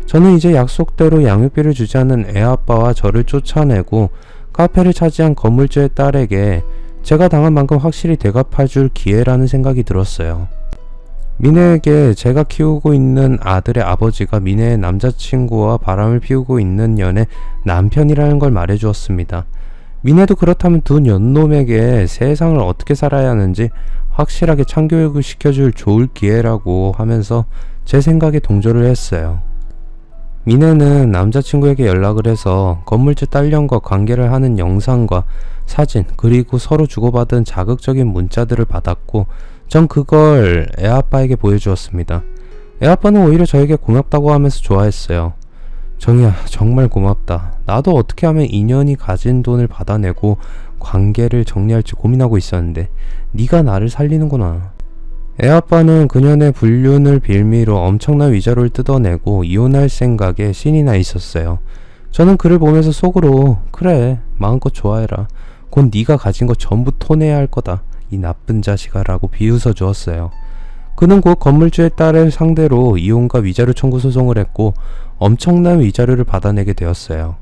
저는 이제 약속대로 양육비를 주지 않는 애아빠와 저를 쫓아내고 카페를 차지한 건물주의 딸에게 제가 당한 만큼 확실히 대갚아줄 기회라는 생각이 들었어요. 미네에게 제가 키우고 있는 아들의 아버지가 미네의 남자친구와 바람을 피우고 있는 년의 남편이라는 걸 말해주었습니다. 미네도 그렇다면 두 년놈에게 세상을 어떻게 살아야 하는지 확실하게 참교육을 시켜줄 좋을 기회라고 하면서 제 생각에 동조를 했어요. 미네는 남자친구에게 연락을 해서 건물주 딸년과 관계를 하는 영상과 사진 그리고 서로 주고받은 자극적인 문자들을 받았고 전 그걸 애아빠에게 보여주었습니다. 애아빠는 오히려 저에게 고맙다고 하면서 좋아했어요. 정이야, 정말 고맙다. 나도 어떻게 하면 인연이 가진 돈을 받아내고 관계를 정리할지 고민하고 있었는데 네가 나를 살리는구나. 애아빠는 그년의 불륜을 빌미로 엄청난 위자료를 뜯어내고 이혼할 생각에 신이 나 있었어요. 저는 그를 보면서 속으로 그래, 마음껏 좋아해라. 곧 네가 가진 거 전부 토내야 할 거다. 이 나쁜 자식아 라고 비웃어 주었어요. 그는 곧 건물주의 딸을 상대로 이혼과 위자료 청구 소송을 했고 엄청난 위자료를 받아내게 되었어요.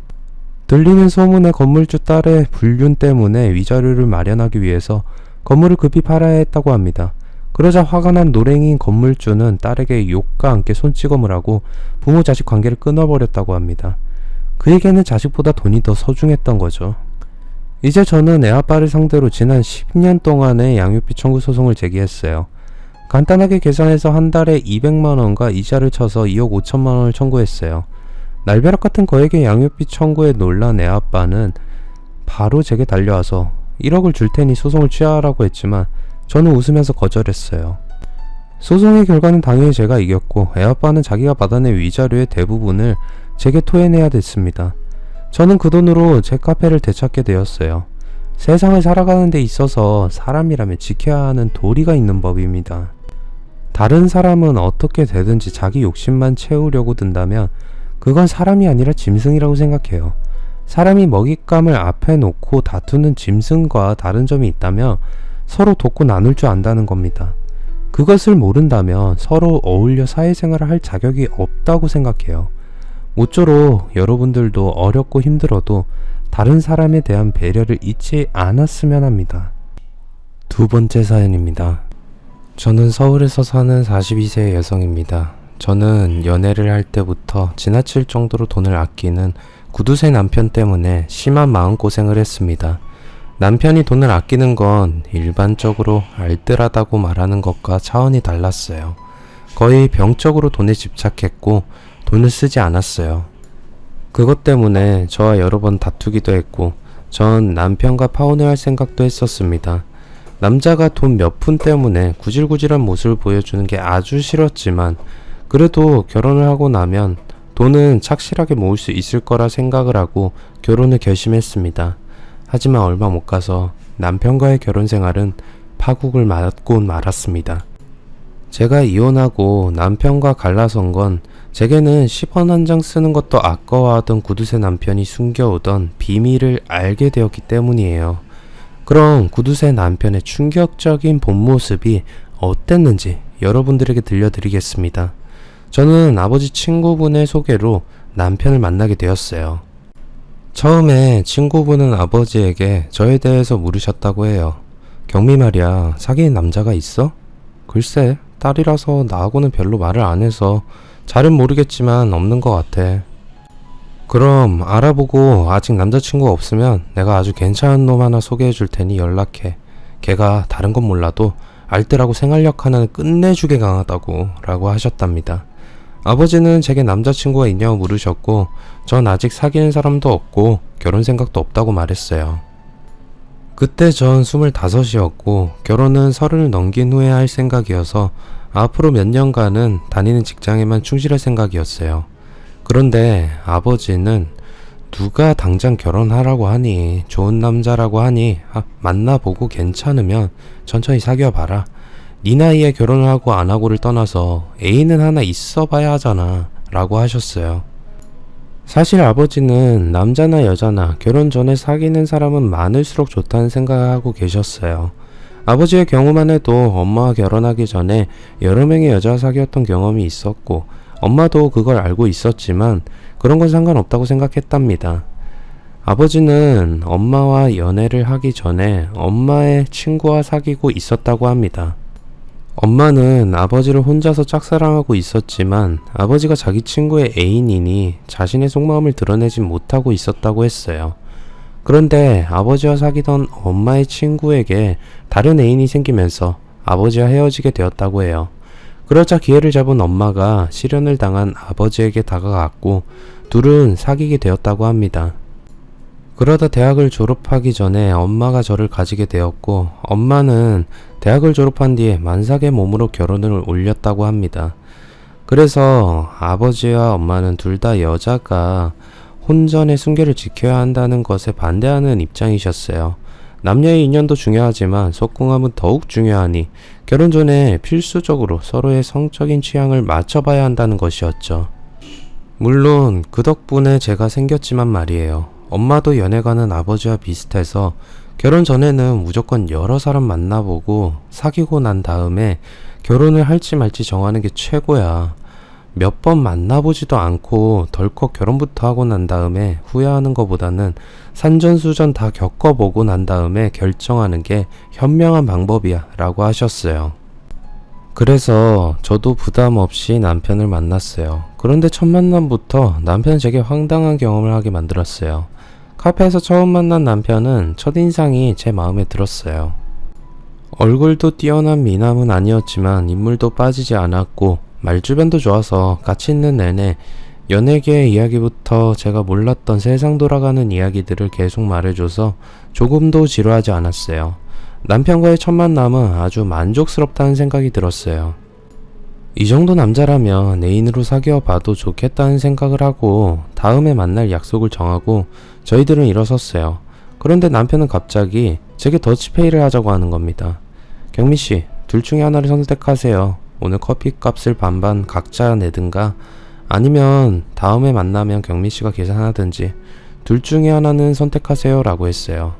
들리는 소문에 건물주 딸의 불륜 때문에 위자료를 마련하기 위해서 건물을 급히 팔아야 했다고 합니다. 그러자 화가 난 노랭이인 건물주는 딸에게 욕과 함께 손찌검을 하고 부모 자식 관계를 끊어버렸다고 합니다. 그에게는 자식보다 돈이 더 소중했던 거죠. 이제 저는 애아빠를 상대로 지난 10년 동안의 양육비 청구 소송을 제기했어요. 간단하게 계산해서 한 달에 200만원과 이자를 쳐서 2억 5천만원을 청구했어요. 날벼락 같은 거액의 양육비 청구에 놀란 애아빠는 바로 제게 달려와서 1억을 줄 테니 소송을 취하라고 했지만 저는 웃으면서 거절했어요. 소송의 결과는 당연히 제가 이겼고 애아빠는 자기가 받아낸 위자료의 대부분을 제게 토해내야 됐습니다. 저는 그 돈으로 제 카페를 되찾게 되었어요. 세상을 살아가는 데 있어서 사람이라면 지켜야 하는 도리가 있는 법입니다. 다른 사람은 어떻게 되든지 자기 욕심만 채우려고 든다면 그건 사람이 아니라 짐승이라고 생각해요. 사람이 먹잇감을 앞에 놓고 다투는 짐승과 다른 점이 있다면 서로 돕고 나눌 줄 안다는 겁니다. 그것을 모른다면 서로 어울려 사회생활을 할 자격이 없다고 생각해요. 모쪼록 여러분들도 어렵고 힘들어도 다른 사람에 대한 배려를 잊지 않았으면 합니다. 두 번째 사연입니다. 저는 서울에서 사는 42세의 여성입니다. 저는 연애를 할 때부터 지나칠 정도로 돈을 아끼는 구두쇠 남편 때문에 심한 마음고생을 했습니다. 남편이 돈을 아끼는 건 일반적으로 알뜰하다고 말하는 것과 차원이 달랐어요. 거의 병적으로 돈에 집착했고 돈을 쓰지 않았어요. 그것 때문에 저와 여러 번 다투기도 했고 전 남편과 파혼을 할 생각도 했었습니다. 남자가 돈 몇 푼 때문에 구질구질한 모습을 보여주는 게 아주 싫었지만 그래도 결혼을 하고 나면 돈은 착실하게 모을 수 있을 거라 생각을 하고 결혼을 결심했습니다. 하지만 얼마 못 가서 남편과의 결혼 생활은 파국을 맞고 말았습니다. 제가 이혼하고 남편과 갈라선 건 제게는 10원 한 장 쓰는 것도 아까워하던 구두쇠 남편이 숨겨오던 비밀을 알게 되었기 때문이에요. 그럼 구두쇠 남편의 충격적인 본 모습이 어땠는지 여러분들에게 들려드리겠습니다. 저는 아버지 친구분의 소개로 남편을 만나게 되었어요. 처음에 친구분은 아버지에게 저에 대해서 물으셨다고 해요. 경미 말이야, 사귀는 남자가 있어? 글쎄, 딸이라서 나하고는 별로 말을 안 해서 잘은 모르겠지만 없는 것 같아. 그럼 알아보고 아직 남자친구가 없으면 내가 아주 괜찮은 놈 하나 소개해 줄 테니 연락해. 걔가 다른 건 몰라도 알뜰하고 생활력 하나는 끝내주게 강하다고 라고 하셨답니다. 아버지는 제게 남자친구가 있냐고 물으셨고 전 아직 사귀는 사람도 없고 결혼 생각도 없다고 말했어요. 그때 전 25이었고 결혼은 30을 넘긴 후에 할 생각이어서 앞으로 몇 년간은 다니는 직장에만 충실할 생각이었어요. 그런데 아버지는 누가 당장 결혼하라고 하니, 좋은 남자라고 하니 만나보고 괜찮으면 천천히 사귀어봐라. 네 나이에 결혼을 하고 안 하고를 떠나서 애인은 하나 있어봐야 하잖아 라고 하셨어요. 사실 아버지는 남자나 여자나 결혼 전에 사귀는 사람은 많을수록 좋다는 생각을 하고 계셨어요. 아버지의 경우만 해도 엄마와 결혼하기 전에 여러 명의 여자와 사귀었던 경험이 있었고 엄마도 그걸 알고 있었지만 그런 건 상관없다고 생각했답니다. 아버지는 엄마와 연애를 하기 전에 엄마의 친구와 사귀고 있었다고 합니다. 엄마는 아버지를 혼자서 짝사랑하고 있었지만 아버지가 자기 친구의 애인이니 자신의 속마음을 드러내지 못하고 있었다고 했어요. 그런데 아버지와 사귀던 엄마의 친구에게 다른 애인이 생기면서 아버지와 헤어지게 되었다고 해요. 그러자 기회를 잡은 엄마가 실연을 당한 아버지에게 다가갔고 둘은 사귀게 되었다고 합니다. 그러다 대학을 졸업하기 전에 엄마가 저를 가지게 되었고 엄마는 대학을 졸업한 뒤에 만삭의 몸으로 결혼을 올렸다고 합니다. 그래서 아버지와 엄마는 둘 다 여자가 혼전의 순결을 지켜야 한다는 것에 반대하는 입장이셨어요. 남녀의 인연도 중요하지만 속궁합은 더욱 중요하니 결혼 전에 필수적으로 서로의 성적인 취향을 맞춰봐야 한다는 것이었죠. 물론 그 덕분에 제가 생겼지만 말이에요. 엄마도 연애가는 아버지와 비슷해서 결혼 전에는 무조건 여러 사람 만나보고 사귀고 난 다음에 결혼을 할지 말지 정하는 게 최고야. 몇 번 만나보지도 않고 덜컥 결혼부터 하고 난 다음에 후회하는 것보다는 산전수전 다 겪어보고 난 다음에 결정하는 게 현명한 방법이야 라고 하셨어요. 그래서 저도 부담 없이 남편을 만났어요. 그런데 첫 만남부터 남편은 제게 황당한 경험을 하게 만들었어요. 카페에서 처음 만난 남편은 첫인상이 제 마음에 들었어요. 얼굴도 뛰어난 미남은 아니었지만 인물도 빠지지 않았고 말주변도 좋아서 같이 있는 내내 연예계의 이야기부터 제가 몰랐던 세상 돌아가는 이야기들을 계속 말해줘서 조금도 지루하지 않았어요. 남편과의 첫 만남은 아주 만족스럽다는 생각이 들었어요. 이 정도 남자라면 애인으로 사귀어봐도 좋겠다는 생각을 하고 다음에 만날 약속을 정하고 저희들은 일어섰어요. 그런데 남편은 갑자기 제게 더치페이를 하자고 하는 겁니다. 경미씨, 둘 중에 하나를 선택하세요. 오늘 커피값을 반반 각자 내든가 아니면 다음에 만나면 경미씨가 계산하든지 둘 중에 하나는 선택하세요 라고 했어요.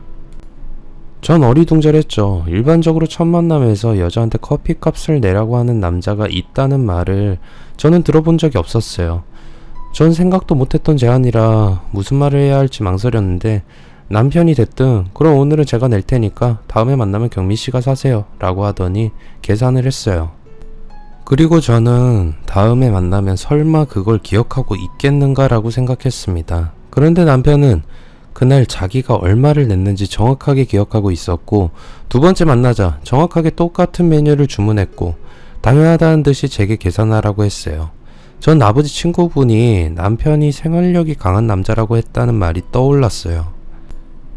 전 어리둥절했죠. 일반적으로 첫 만남에서 여자한테 커피값을 내라고 하는 남자가 있다는 말을 저는 들어본 적이 없었어요. 전 생각도 못했던 제안이라 무슨 말을 해야 할지 망설였는데 남편이 됐든 그럼 오늘은 제가 낼 테니까 다음에 만나면 경미씨가 사세요 라고 하더니 계산을 했어요. 그리고 저는 다음에 만나면 설마 그걸 기억하고 있겠는가 라고 생각했습니다. 그런데 남편은 그날 자기가 얼마를 냈는지 정확하게 기억하고 있었고, 두 번째 만나자 정확하게 똑같은 메뉴를 주문했고, 당연하다는 듯이 제게 계산하라고 했어요. 전 아버지 친구분이 남편이 생활력이 강한 남자라고 했다는 말이 떠올랐어요.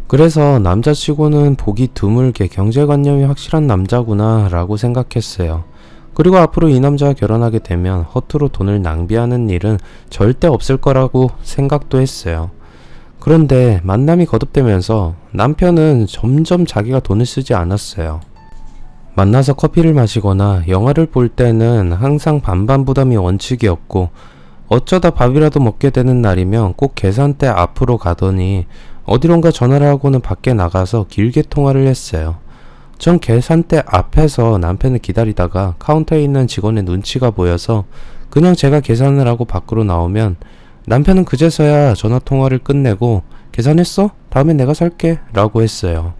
그래서 남자치고는 보기 드물게 경제관념이 확실한 남자구나 라고 생각했어요. 그리고 앞으로 이 남자와 결혼하게 되면 허투루 돈을 낭비하는 일은 절대 없을 거라고 생각도 했어요. 그런데 만남이 거듭되면서 남편은 점점 자기가 돈을 쓰지 않았어요. 만나서 커피를 마시거나 영화를 볼 때는 항상 반반 부담이 원칙이었고, 어쩌다 밥이라도 먹게 되는 날이면 꼭 계산대 앞으로 가더니 어디론가 전화를 하고는 밖에 나가서 길게 통화를 했어요. 전 계산대 앞에서 남편을 기다리다가 카운터에 있는 직원의 눈치가 보여서 그냥 제가 계산을 하고 밖으로 나오면 남편은 그제서야 전화통화를 끝내고 계산했어? 다음에 내가 살게 라고 했어요.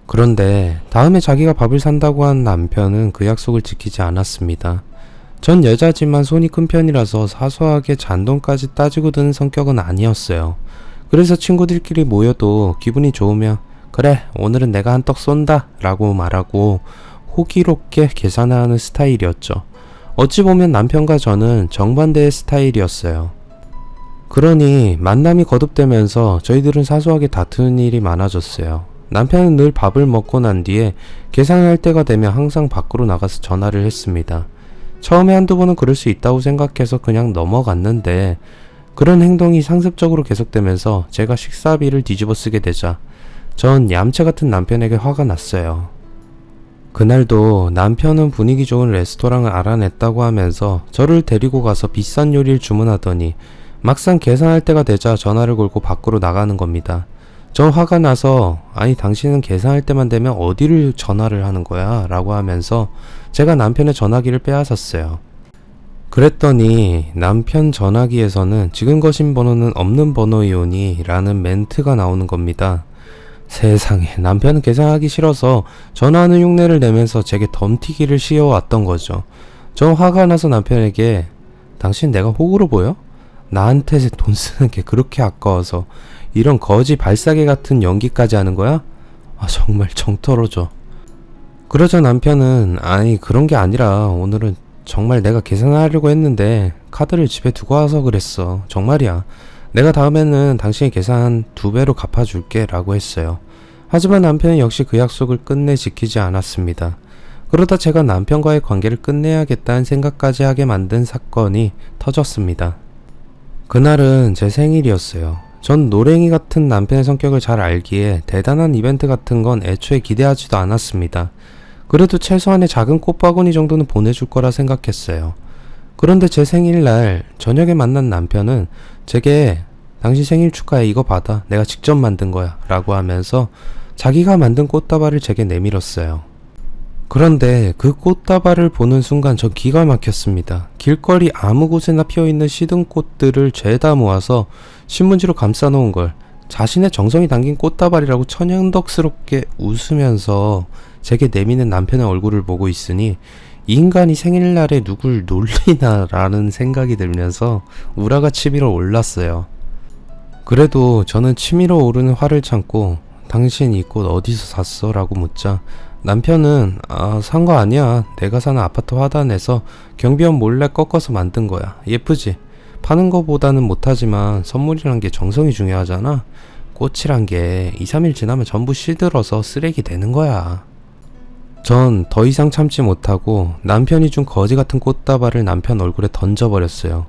그런데 다음에 자기가 밥을 산다고 한 남편은 그 약속을 지키지 않았습니다. 전 여자지만 손이 큰 편이라서 사소하게 잔돈까지 따지고 드는 성격은 아니었어요. 그래서 친구들끼리 모여도 기분이 좋으면 그래 오늘은 내가 한턱 쏜다 라고 말하고 호기롭게 계산하는 스타일이었죠. 어찌 보면 남편과 저는 정반대의 스타일이었어요. 그러니 만남이 거듭되면서 저희들은 사소하게 다투는 일이 많아졌어요. 남편은 늘 밥을 먹고 난 뒤에 계산할 때가 되면 항상 밖으로 나가서 전화를 했습니다. 처음에 한두 번은 그럴 수 있다고 생각해서 그냥 넘어갔는데 그런 행동이 상습적으로 계속되면서 제가 식사비를 뒤집어 쓰게 되자 전 얌체 같은 남편에게 화가 났어요. 그날도 남편은 분위기 좋은 레스토랑을 알아냈다고 하면서 저를 데리고 가서 비싼 요리를 주문하더니 막상 계산할 때가 되자 전화를 걸고 밖으로 나가는 겁니다. 전 화가 나서 아니 당신은 계산할 때만 되면 어디를 전화를 하는 거야? 라고 하면서 제가 남편의 전화기를 빼앗았어요. 그랬더니 남편 전화기에서는 지금 거신 번호는 없는 번호이오니 라는 멘트가 나오는 겁니다. 세상에 남편은 계산하기 싫어서 전화하는 흉내를 내면서 제게 덤튀기를 씌워왔던 거죠. 전 화가 나서 남편에게 당신 내가 호구로 보여? 나한테 돈 쓰는 게 그렇게 아까워서 이런 거지 발사계 같은 연기까지 하는 거야? 정말 정 떨어져. 그러자 남편은 아니 그런 게 아니라 오늘은 정말 내가 계산하려고 했는데 카드를 집에 두고 와서 그랬어. 정말이야. 내가 다음에는 당신이 계산 2배로 갚아줄게 라고 했어요. 하지만 남편은 역시 그 약속을 끝내 지키지 않았습니다. 그러다 제가 남편과의 관계를 끝내야겠다는 생각까지 하게 만든 사건이 터졌습니다. 그날은 제 생일이었어요. 전 노랭이 같은 남편의 성격을 잘 알기에 대단한 이벤트 같은 건 애초에 기대하지도 않았습니다. 그래도 최소한의 작은 꽃바구니 정도는 보내줄 거라 생각했어요. 그런데 제 생일날 저녁에 만난 남편은 제게 당신 생일 축하해 이거 받아 내가 직접 만든 거야 라고 하면서 자기가 만든 꽃다발을 제게 내밀었어요. 그런데 그 꽃다발을 보는 순간 전 기가 막혔습니다. 길거리 아무 곳에나 피어있는 시든꽃들을 죄다 모아서 신문지로 감싸놓은 걸 자신의 정성이 담긴 꽃다발이라고 천연덕스럽게 웃으면서 제게 내미는 남편의 얼굴을 보고 있으니 이 인간이 생일날에 누굴 놀리나 라는 생각이 들면서 우라가 치밀어 올랐어요. 그래도 저는 치밀어 오르는 화를 참고 당신 이 꽃 어디서 샀어? 라고 묻자 남편은 산 거 아니야. 내가 사는 아파트 화단에서 경비원 몰래 꺾어서 만든 거야. 예쁘지? 파는 거보다는 못하지만 선물이란 게 정성이 중요하잖아. 꽃이란 게 2, 3일 지나면 전부 시들어서 쓰레기 되는 거야. 전 더 이상 참지 못하고 남편이 준 거지 같은 꽃다발을 남편 얼굴에 던져버렸어요.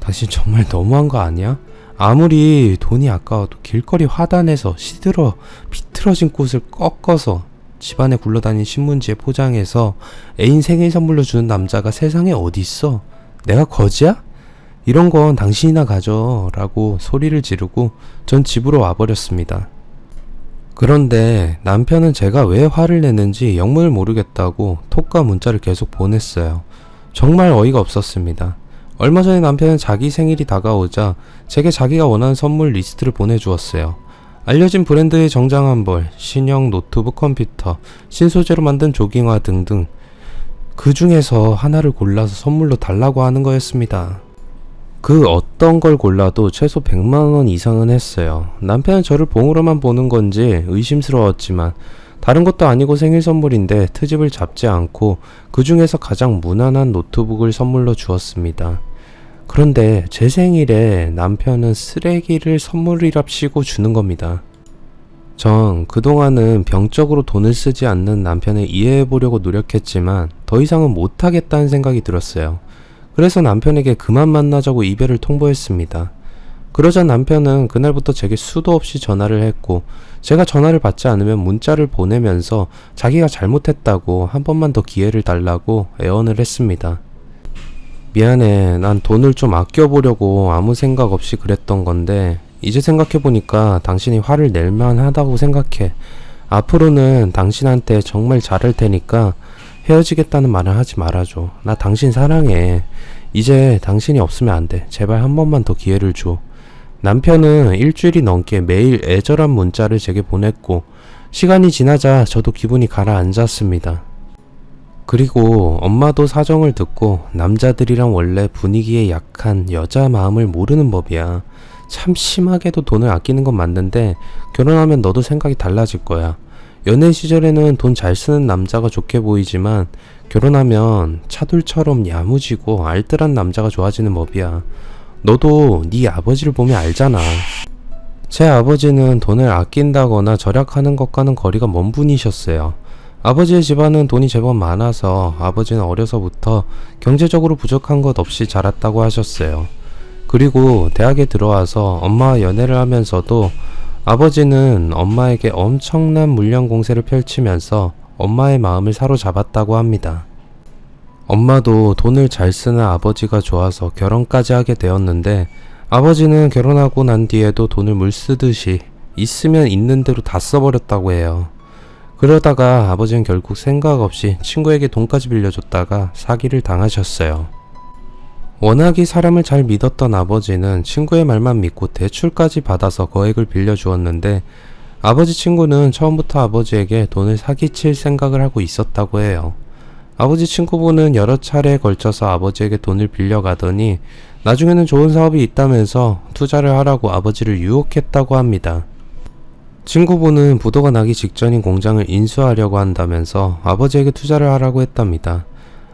당신 정말 너무한 거 아니야? 아무리 돈이 아까워도 길거리 화단에서 시들어 비틀어진 꽃을 꺾어서 집안에 굴러다닌 신문지에 포장해서 애인 생일 선물로 주는 남자가 세상에 어디 있어? 내가 거지야? 이런 건 당신이나 가져 라고 소리를 지르고 전 집으로 와버렸습니다. 그런데 남편은 제가 왜 화를 내는지 영문을 모르겠다고 톡과 문자를 계속 보냈어요. 정말 어이가 없었습니다. 얼마 전에 남편은 자기 생일이 다가오자 제게 자기가 원하는 선물 리스트를 보내주었어요. 알려진 브랜드의 정장한 벌, 신형 노트북 컴퓨터, 신소재로 만든 조깅화 등등 그 중에서 하나를 골라서 선물로 달라고 하는 거였습니다. 그 어떤 걸 골라도 최소 100만 원 이상은 했어요. 남편은 저를 봉으로만 보는 건지 의심스러웠지만 다른 것도 아니고 생일 선물인데 트집을 잡지 않고 그 중에서 가장 무난한 노트북을 선물로 주었습니다. 그런데 제 생일에 남편은 쓰레기를 선물이랍시고 주는 겁니다. 전 그동안은 병적으로 돈을 쓰지 않는 남편을 이해해보려고 노력했지만 더 이상은 못하겠다는 생각이 들었어요. 그래서 남편에게 그만 만나자고 이별을 통보했습니다. 그러자 남편은 그날부터 제게 수도 없이 전화를 했고 제가 전화를 받지 않으면 문자를 보내면서 자기가 잘못했다고 한 번만 더 기회를 달라고 애원을 했습니다. 미안해. 난 돈을 좀 아껴보려고 아무 생각 없이 그랬던 건데 이제 생각해보니까 당신이 화를 낼 만하다고 생각해. 앞으로는 당신한테 정말 잘할 테니까 헤어지겠다는 말을 하지 말아줘. 나 당신 사랑해. 이제 당신이 없으면 안 돼. 제발 한 번만 더 기회를 줘. 남편은 일주일이 넘게 매일 애절한 문자를 제게 보냈고 시간이 지나자 저도 기분이 가라앉았습니다. 그리고 엄마도 사정을 듣고 남자들이랑 원래 분위기에 약한 여자 마음을 모르는 법이야. 참 심하게도 돈을 아끼는 건 맞는데 결혼하면 너도 생각이 달라질 거야. 연애 시절에는 돈 잘 쓰는 남자가 좋게 보이지만 결혼하면 차돌처럼 야무지고 알뜰한 남자가 좋아지는 법이야. 너도 네 아버지를 보면 알잖아. 제 아버지는 돈을 아낀다거나 절약하는 것과는 거리가 먼 분이셨어요. 아버지의 집안은 돈이 제법 많아서 아버지는 어려서부터 경제적으로 부족한 것 없이 자랐다고 하셨어요. 그리고 대학에 들어와서 엄마와 연애를 하면서도 아버지는 엄마에게 엄청난 물량 공세를 펼치면서 엄마의 마음을 사로잡았다고 합니다. 엄마도 돈을 잘 쓰는 아버지가 좋아서 결혼까지 하게 되었는데 아버지는 결혼하고 난 뒤에도 돈을 물 쓰듯이 있으면 있는 대로 다 써버렸다고 해요. 그러다가 아버지는 결국 생각 없이 친구에게 돈까지 빌려줬다가 사기를 당하셨어요. 워낙에 사람을 잘 믿었던 아버지는 친구의 말만 믿고 대출까지 받아서 거액을 빌려주었는데 아버지 친구는 처음부터 아버지에게 돈을 사기칠 생각을 하고 있었다고 해요. 아버지 친구분은 여러 차례에 걸쳐서 아버지에게 돈을 빌려가더니 나중에는 좋은 사업이 있다면서 투자를 하라고 아버지를 유혹했다고 합니다. 친구분은 부도가 나기 직전인 공장을 인수하려고 한다면서 아버지에게 투자를 하라고 했답니다.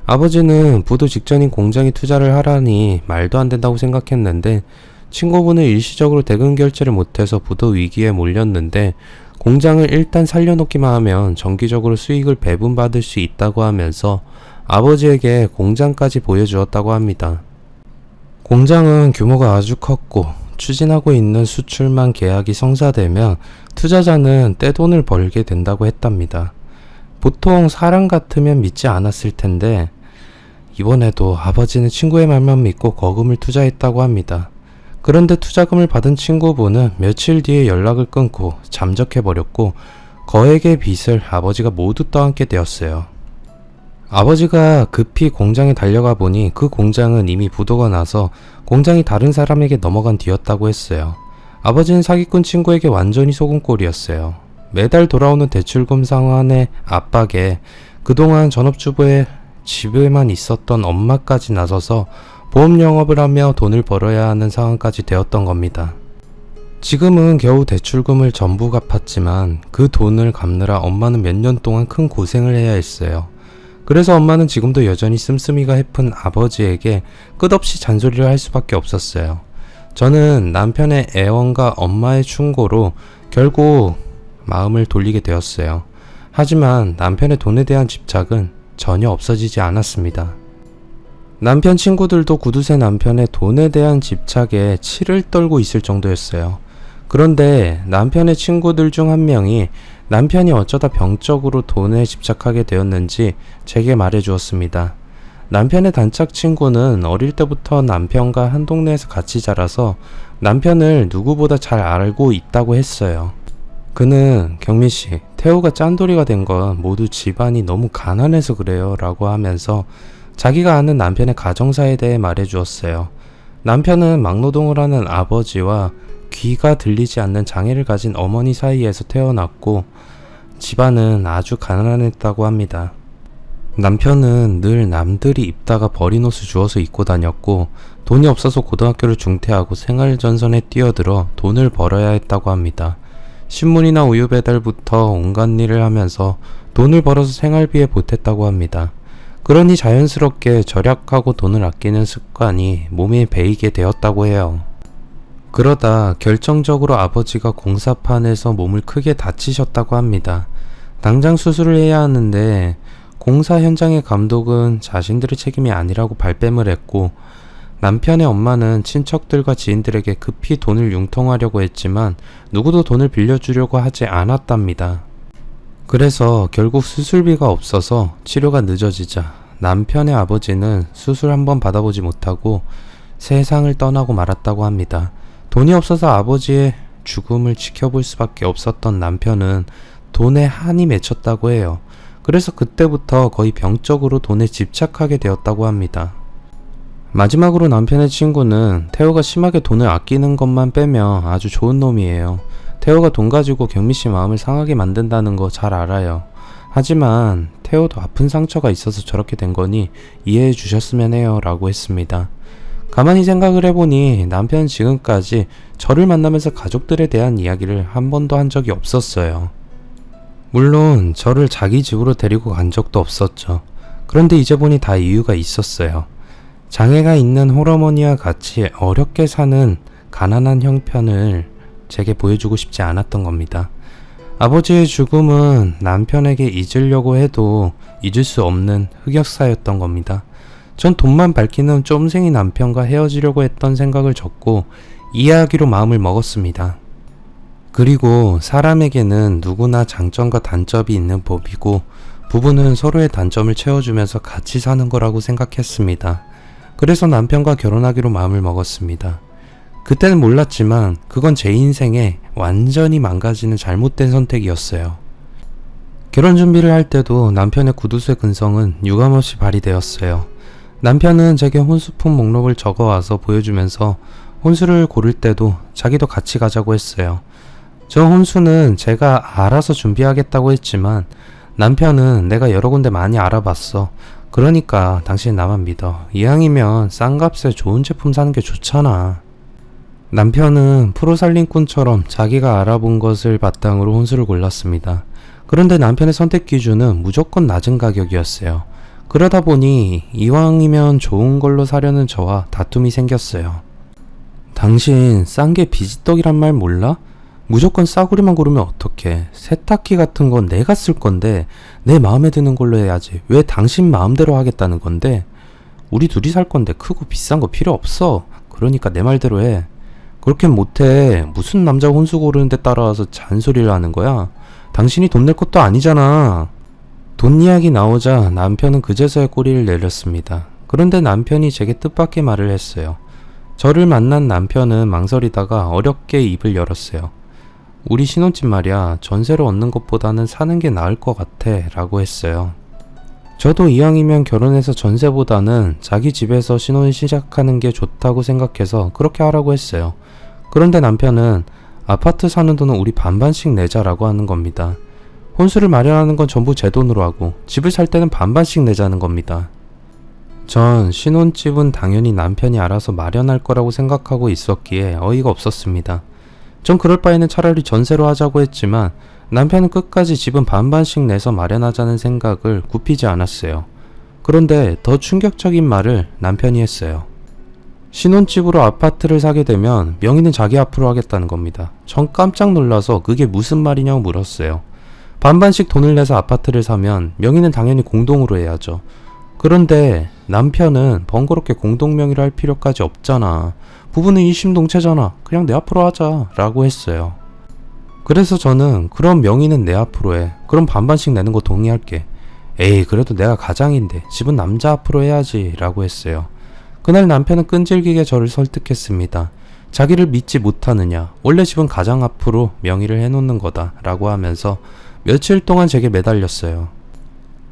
아버지는 부도 직전인 공장에 투자를 하라니 말도 안 된다고 생각했는데 친구분은 일시적으로 대금 결제를 못해서 부도 위기에 몰렸는데 공장을 일단 살려놓기만 하면 정기적으로 수익을 배분받을 수 있다고 하면서 아버지에게 공장까지 보여주었다고 합니다. 공장은 규모가 아주 컸고 추진하고 있는 수출만 계약이 성사되면 투자자는 떼돈을 벌게 된다고 했답니다. 보통 사람 같으면 믿지 않았을 텐데 이번에도 아버지는 친구의 말만 믿고 거금을 투자했다고 합니다. 그런데 투자금을 받은 친구분은 며칠 뒤에 연락을 끊고 잠적해버렸고 거액의 빚을 아버지가 모두 떠안게 되었어요. 아버지가 급히 공장에 달려가 보니 그 공장은 이미 부도가 나서 공장이 다른 사람에게 넘어간 뒤였다고 했어요. 아버지는 사기꾼 친구에게 완전히 속은 꼴이었어요. 매달 돌아오는 대출금 상환의 압박에 그동안 전업주부의 집에만 있었던 엄마까지 나서서 보험 영업을 하며 돈을 벌어야 하는 상황까지 되었던 겁니다. 지금은 겨우 대출금을 전부 갚았지만 그 돈을 갚느라 엄마는 몇 년 동안 큰 고생을 해야 했어요. 그래서 엄마는 지금도 여전히 씀씀이가 해픈 아버지에게 끝없이 잔소리를 할 수밖에 없었어요. 저는 남편의 애원과 엄마의 충고로 결국 마음을 돌리게 되었어요. 하지만 남편의 돈에 대한 집착은 전혀 없어지지 않았습니다. 남편 친구들도 구두쇠 남편의 돈에 대한 집착에 치를 떨고 있을 정도였어요. 그런데 남편의 친구들 중 한 명이 남편이 어쩌다 병적으로 돈에 집착하게 되었는지 제게 말해 주었습니다. 남편의 단짝 친구는 어릴 때부터 남편과 한 동네에서 같이 자라서 남편을 누구보다 잘 알고 있다고 했어요. 그는 경민씨, 태우가 짠돌이가 된 건 모두 집안이 너무 가난해서 그래요 라고 하면서 자기가 아는 남편의 가정사에 대해 말해 주었어요. 남편은 막노동을 하는 아버지와 귀가 들리지 않는 장애를 가진 어머니 사이에서 태어났고 집안은 아주 가난했다고 합니다. 남편은 늘 남들이 입다가 버린 옷을 주워서 입고 다녔고 돈이 없어서 고등학교를 중퇴하고 생활전선에 뛰어들어 돈을 벌어야 했다고 합니다. 신문이나 우유 배달부터 온갖 일을 하면서 돈을 벌어서 생활비에 보탰다고 합니다. 그러니 자연스럽게 절약하고 돈을 아끼는 습관이 몸에 배이게 되었다고 해요. 그러다 결정적으로 아버지가 공사판에서 몸을 크게 다치셨다고 합니다. 당장 수술을 해야 하는데 공사 현장의 감독은 자신들의 책임이 아니라고 발뺌을 했고, 남편의 엄마는 친척들과 지인들에게 급히 돈을 융통하려고 했지만 누구도 돈을 빌려주려고 하지 않았답니다. 그래서 결국 수술비가 없어서 치료가 늦어지자 남편의 아버지는 수술 한번 받아보지 못하고 세상을 떠나고 말았다고 합니다. 돈이 없어서 아버지의 죽음을 지켜볼 수밖에 없었던 남편은 돈에 한이 맺혔다고 해요. 그래서 그때부터 거의 병적으로 돈에 집착하게 되었다고 합니다. 마지막으로 남편의 친구는 태호가 심하게 돈을 아끼는 것만 빼면 아주 좋은 놈이에요. 태호가 돈 가지고 경미씨 마음을 상하게 만든다는 거 잘 알아요. 하지만 태호도 아픈 상처가 있어서 저렇게 된 거니 이해해 주셨으면 해요 라고 했습니다. 가만히 생각을 해보니 남편은 지금까지 저를 만나면서 가족들에 대한 이야기를 한 번도 한 적이 없었어요. 물론 저를 자기 집으로 데리고 간 적도 없었죠. 그런데 이제 보니 다 이유가 있었어요. 장애가 있는 홀어머니와 같이 어렵게 사는 가난한 형편을 제게 보여주고 싶지 않았던 겁니다. 아버지의 죽음은 남편에게 잊으려고 해도 잊을 수 없는 흑역사였던 겁니다. 전 돈만 밝히는 쫌생이 남편과 헤어지려고 했던 생각을 접고 이해하기로 마음을 먹었습니다. 그리고 사람에게는 누구나 장점과 단점이 있는 법이고 부부는 서로의 단점을 채워주면서 같이 사는 거라고 생각했습니다. 그래서 남편과 결혼하기로 마음을 먹었습니다. 그때는 몰랐지만 그건 제 인생에 완전히 망가지는 잘못된 선택이었어요. 결혼 준비를 할 때도 남편의 구두쇠 근성은 유감없이 발휘되었어요. 남편은 제게 혼수품 목록을 적어와서 보여주면서 혼수를 고를 때도 자기도 같이 가자고 했어요. 저 혼수는 제가 알아서 준비하겠다고 했지만 남편은 내가 여러 군데 많이 알아봤어. 그러니까 당신 나만 믿어. 이왕이면 싼 값에 좋은 제품 사는 게 좋잖아. 남편은 프로살림꾼처럼 자기가 알아본 것을 바탕으로 혼수를 골랐습니다. 그런데 남편의 선택 기준은 무조건 낮은 가격이었어요. 그러다 보니 이왕이면 좋은 걸로 사려는 저와 다툼이 생겼어요. 당신 싼 게 비지떡이란 말 몰라? 무조건 싸구려만 고르면 어떡해. 세탁기 같은 건 내가 쓸 건데 내 마음에 드는 걸로 해야지. 왜 당신 마음대로 하겠다는 건데? 우리 둘이 살 건데 크고 비싼 거 필요 없어. 그러니까 내 말대로 해. 그렇게 못해. 무슨 남자 혼수 고르는 데 따라와서 잔소리를 하는 거야? 당신이 돈 낼 것도 아니잖아. 돈 이야기 나오자 남편은 그제서야 꼬리를 내렸습니다. 그런데 남편이 제게 뜻밖의 말을 했어요. 저를 만난 남편은 망설이다가 어렵게 입을 열었어요. 우리 신혼집 말이야, 전세로 얻는 것보다는 사는 게 나을 것 같아 라고 했어요. 저도 이왕이면 결혼해서 전세보다는 자기 집에서 신혼을 시작하는 게 좋다고 생각해서 그렇게 하라고 했어요. 그런데 남편은 아파트 사는 돈은 우리 반반씩 내자라고 하는 겁니다. 혼수를 마련하는 건 전부 제 돈으로 하고 집을 살 때는 반반씩 내자는 겁니다. 전 신혼집은 당연히 남편이 알아서 마련할 거라고 생각하고 있었기에 어이가 없었습니다. 전 그럴 바에는 차라리 전세로 하자고 했지만 남편은 끝까지 집은 반반씩 내서 마련하자는 생각을 굽히지 않았어요. 그런데 더 충격적인 말을 남편이 했어요. 신혼집으로 아파트를 사게 되면 명의는 자기 앞으로 하겠다는 겁니다. 전 깜짝 놀라서 그게 무슨 말이냐고 물었어요. 반반씩 돈을 내서 아파트를 사면 명의는 당연히 공동으로 해야죠. 그런데 남편은 번거롭게 공동명의를 할 필요까지 없잖아. 부부는 일심동체잖아. 그냥 내 앞으로 하자 라고 했어요. 그래서 저는 그럼 명의는 내 앞으로 해. 그럼 반반씩 내는 거 동의할게. 에이 그래도 내가 가장인데 집은 남자 앞으로 해야지 라고 했어요. 그날 남편은 끈질기게 저를 설득했습니다. 자기를 믿지 못하느냐. 원래 집은 가장 앞으로 명의를 해놓는 거다 라고 하면서 며칠 동안 제게 매달렸어요.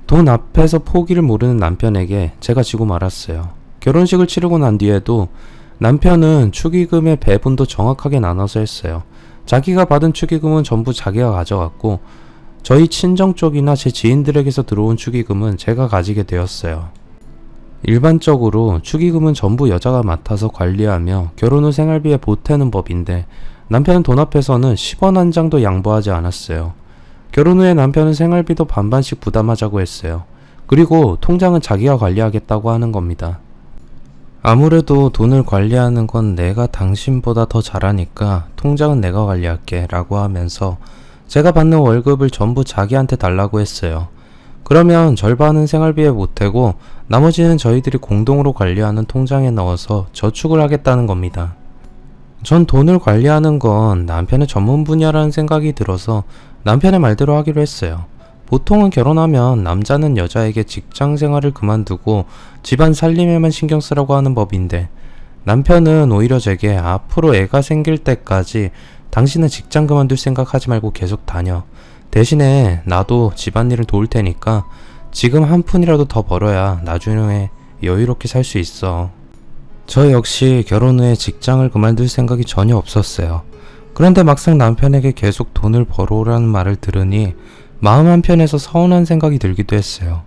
돈 앞에서 포기를 모르는 남편에게 제가 지고 말았어요. 결혼식을 치르고 난 뒤에도 남편은 축의금의 배분도 정확하게 나눠서 했어요. 자기가 받은 축의금은 전부 자기가 가져갔고 저희 친정 쪽이나 제 지인들에게서 들어온 축의금은 제가 가지게 되었어요. 일반적으로 축의금은 전부 여자가 맡아서 관리하며 결혼 후 생활비에 보태는 법인데 남편은 돈 앞에서는 10원 한 장도 양보하지 않았어요. 결혼 후에 남편은 생활비도 반반씩 부담하자고 했어요. 그리고 통장은 자기가 관리하겠다고 하는 겁니다. 아무래도 돈을 관리하는 건 내가 당신보다 더 잘하니까 통장은 내가 관리할게 라고 하면서 제가 받는 월급을 전부 자기한테 달라고 했어요. 그러면 절반은 생활비에 보태고 나머지는 저희들이 공동으로 관리하는 통장에 넣어서 저축을 하겠다는 겁니다. 전 돈을 관리하는 건 남편의 전문 분야라는 생각이 들어서 남편의 말대로 하기로 했어요. 보통은 결혼하면 남자는 여자에게 직장 생활을 그만두고 집안 살림에만 신경 쓰라고 하는 법인데 남편은 오히려 제게 앞으로 애가 생길 때까지 당신은 직장 그만둘 생각하지 말고 계속 다녀. 대신에 나도 집안일을 도울 테니까 지금 한 푼이라도 더 벌어야 나중에 여유롭게 살 수 있어. 저 역시 결혼 후에 직장을 그만둘 생각이 전혀 없었어요. 그런데 막상 남편에게 계속 돈을 벌어오라는 말을 들으니 마음 한편에서 서운한 생각이 들기도 했어요.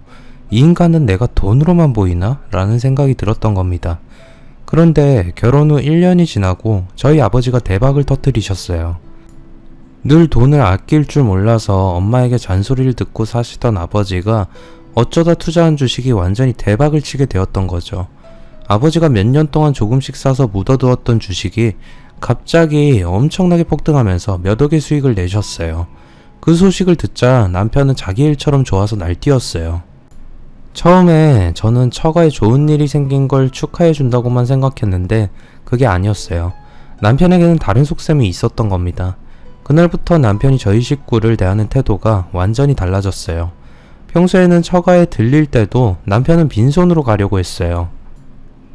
이 인간은 내가 돈으로만 보이나? 라는 생각이 들었던 겁니다. 그런데 결혼 후 1년이 지나고 저희 아버지가 대박을 터뜨리셨어요. 늘 돈을 아낄 줄 몰라서 엄마에게 잔소리를 듣고 사시던 아버지가 어쩌다 투자한 주식이 완전히 대박을 치게 되었던 거죠. 아버지가 몇 년 동안 조금씩 사서 묻어두었던 주식이 갑자기 엄청나게 폭등하면서 몇 억의 수익을 내셨어요. 그 소식을 듣자 남편은 자기 일처럼 좋아서 날뛰었어요. 처음에 저는 처가에 좋은 일이 생긴 걸 축하해준다고만 생각했는데 그게 아니었어요. 남편에게는 다른 속셈이 있었던 겁니다. 그날부터 남편이 저희 식구를 대하는 태도가 완전히 달라졌어요. 평소에는 처가에 들릴 때도 남편은 빈손으로 가려고 했어요.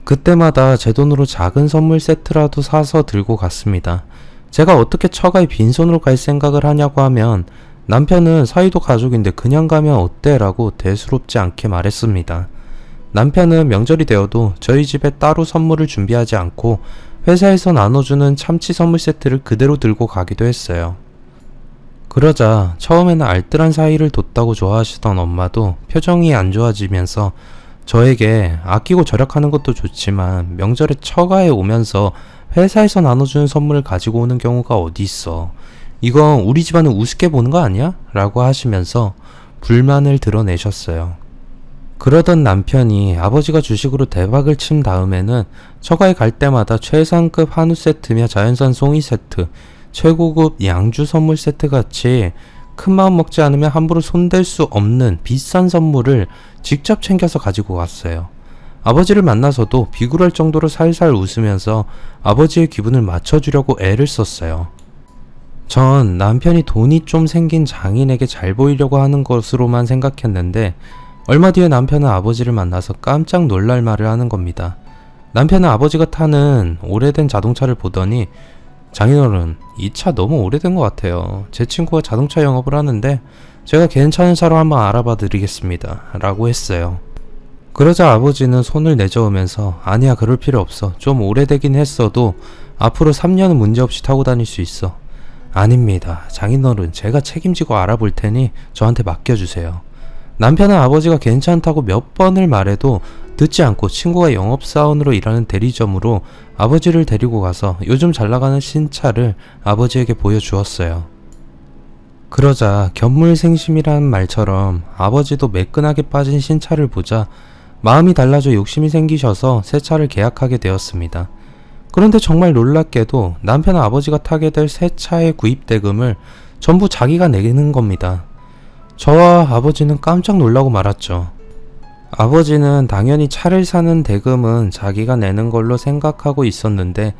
그때마다 제 돈으로 작은 선물 세트라도 사서 들고 갔습니다. 제가 어떻게 처가에 빈손으로 갈 생각을 하냐고 하면 남편은 사이도 가족인데 그냥 가면 어때? 라고 대수롭지 않게 말했습니다. 남편은 명절이 되어도 저희 집에 따로 선물을 준비하지 않고 회사에서 나눠주는 참치 선물 세트를 그대로 들고 가기도 했어요. 그러자 처음에는 알뜰한 사이를 뒀다고 좋아하시던 엄마도 표정이 안 좋아지면서 저에게 아끼고 절약하는 것도 좋지만 명절에 처가에 오면서 회사에서 나눠주는 선물을 가지고 오는 경우가 어디 있어. 이건 우리 집안을 우습게 보는 거 아니야? 라고 하시면서 불만을 드러내셨어요. 그러던 남편이 아버지가 주식으로 대박을 친 다음에는 처가에 갈 때마다 최상급 한우 세트며 자연산 송이 세트, 최고급 양주 선물 세트 같이 큰마음 먹지 않으면 함부로 손댈 수 없는 비싼 선물을 직접 챙겨서 가지고 왔어요. 아버지를 만나서도 비굴할 정도로 살살 웃으면서 아버지의 기분을 맞춰주려고 애를 썼어요. 전 남편이 돈이 좀 생긴 장인에게 잘 보이려고 하는 것으로만 생각했는데 얼마 뒤에 남편은 아버지를 만나서 깜짝 놀랄 말을 하는 겁니다. 남편은 아버지가 타는 오래된 자동차를 보더니 장인어른, 이 차 너무 오래된 것 같아요. 제 친구가 자동차 영업을 하는데 제가 괜찮은 차로 한번 알아봐 드리겠습니다. 라고 했어요. 그러자 아버지는 손을 내저으면서 아니야, 그럴 필요 없어. 좀 오래되긴 했어도 앞으로 3년은 문제없이 타고 다닐 수 있어. 아닙니다. 장인어른, 제가 책임지고 알아볼 테니 저한테 맡겨주세요. 남편은 아버지가 괜찮다고 몇 번을 말해도 듣지 않고 친구가 영업사원으로 일하는 대리점으로 아버지를 데리고 가서 요즘 잘나가는 신차를 아버지에게 보여주었어요. 그러자 견물생심이라는 말처럼 아버지도 매끈하게 빠진 신차를 보자 마음이 달라져 욕심이 생기셔서 새 차를 계약하게 되었습니다. 그런데 정말 놀랍게도 남편은 아버지가 타게 될 새 차의 구입 대금을 전부 자기가 내는 겁니다. 저와 아버지는 깜짝 놀라고 말았죠. 아버지는 당연히 차를 사는 대금은 자기가 내는 걸로 생각하고 있었는데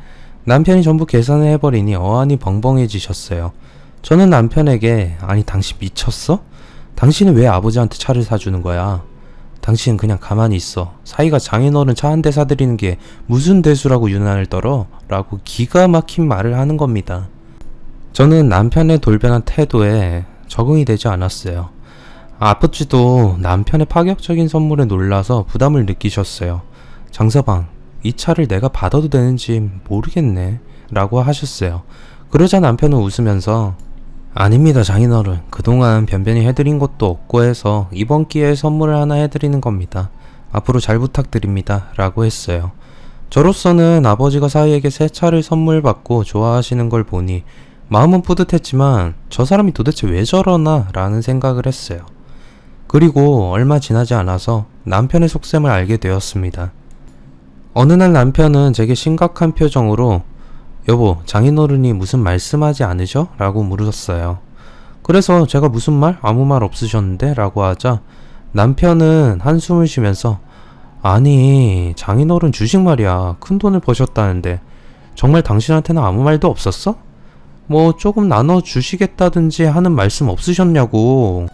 남편이 전부 계산을 해버리니 어안이 벙벙해지셨어요. 저는 남편에게 아니 당신 미쳤어? 당신은 왜 아버지한테 차를 사주는 거야? 당신은 그냥 가만히 있어. 사이가 장인어른 차 한 대 사드리는 게 무슨 대수라고 유난을 떨어? 라고 기가 막힌 말을 하는 겁니다. 저는 남편의 돌변한 태도에 적응이 되지 않았어요. 아버지도 남편의 파격적인 선물에 놀라서 부담을 느끼셨어요. 장서방, 이 차를 내가 받아도 되는지 모르겠네 라고 하셨어요. 그러자 남편은 웃으면서 아닙니다 장인어른, 그동안 변변히 해드린 것도 없고 해서 이번 기회에 선물을 하나 해드리는 겁니다. 앞으로 잘 부탁드립니다. 라고 했어요. 저로서는 아버지가 사위에게 새 차를 선물 받고 좋아하시는 걸 보니 마음은 뿌듯했지만 저 사람이 도대체 왜 저러나 라는 생각을 했어요. 그리고 얼마 지나지 않아서 남편의 속셈을 알게 되었습니다. 어느 날 남편은 제게 심각한 표정으로 여보, 장인어른이 무슨 말씀하지 않으셔? 라고 물으셨어요. 그래서 제가 무슨 말? 아무 말 없으셨는데? 라고 하자 남편은 한숨을 쉬면서 아니, 장인어른 주식 말이야. 큰 돈을 버셨다는데 정말 당신한테는 아무 말도 없었어? 뭐 조금 나눠주시겠다든지 하는 말씀 없으셨냐고.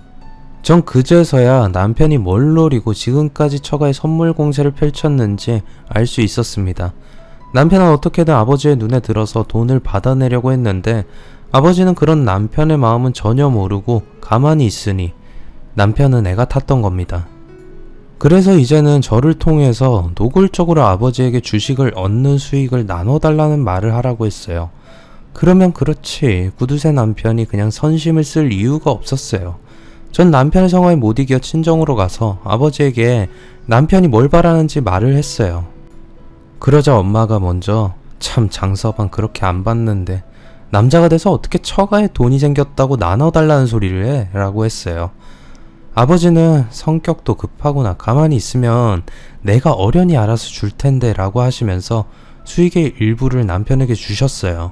전 그제서야 남편이 뭘 노리고 지금까지 처가에 선물 공세를 펼쳤는지 알 수 있었습니다. 남편은 어떻게든 아버지의 눈에 들어서 돈을 받아내려고 했는데 아버지는 그런 남편의 마음은 전혀 모르고 가만히 있으니 남편은 애가 탔던 겁니다. 그래서 이제는 저를 통해서 노골적으로 아버지에게 주식을 얻는 수익을 나눠달라는 말을 하라고 했어요. 그러면 그렇지, 구두쇠 남편이 그냥 선심을 쓸 이유가 없었어요. 전 남편의 성화에 못 이겨 친정으로 가서 아버지에게 남편이 뭘 바라는지 말을 했어요. 그러자 엄마가 먼저 참 장서방 그렇게 안 받는데 남자가 돼서 어떻게 처가에 돈이 생겼다고 나눠달라는 소리를 해? 라고 했어요. 아버지는 성격도 급하구나. 가만히 있으면 내가 어련히 알아서 줄 텐데 라고 하시면서 수익의 일부를 남편에게 주셨어요.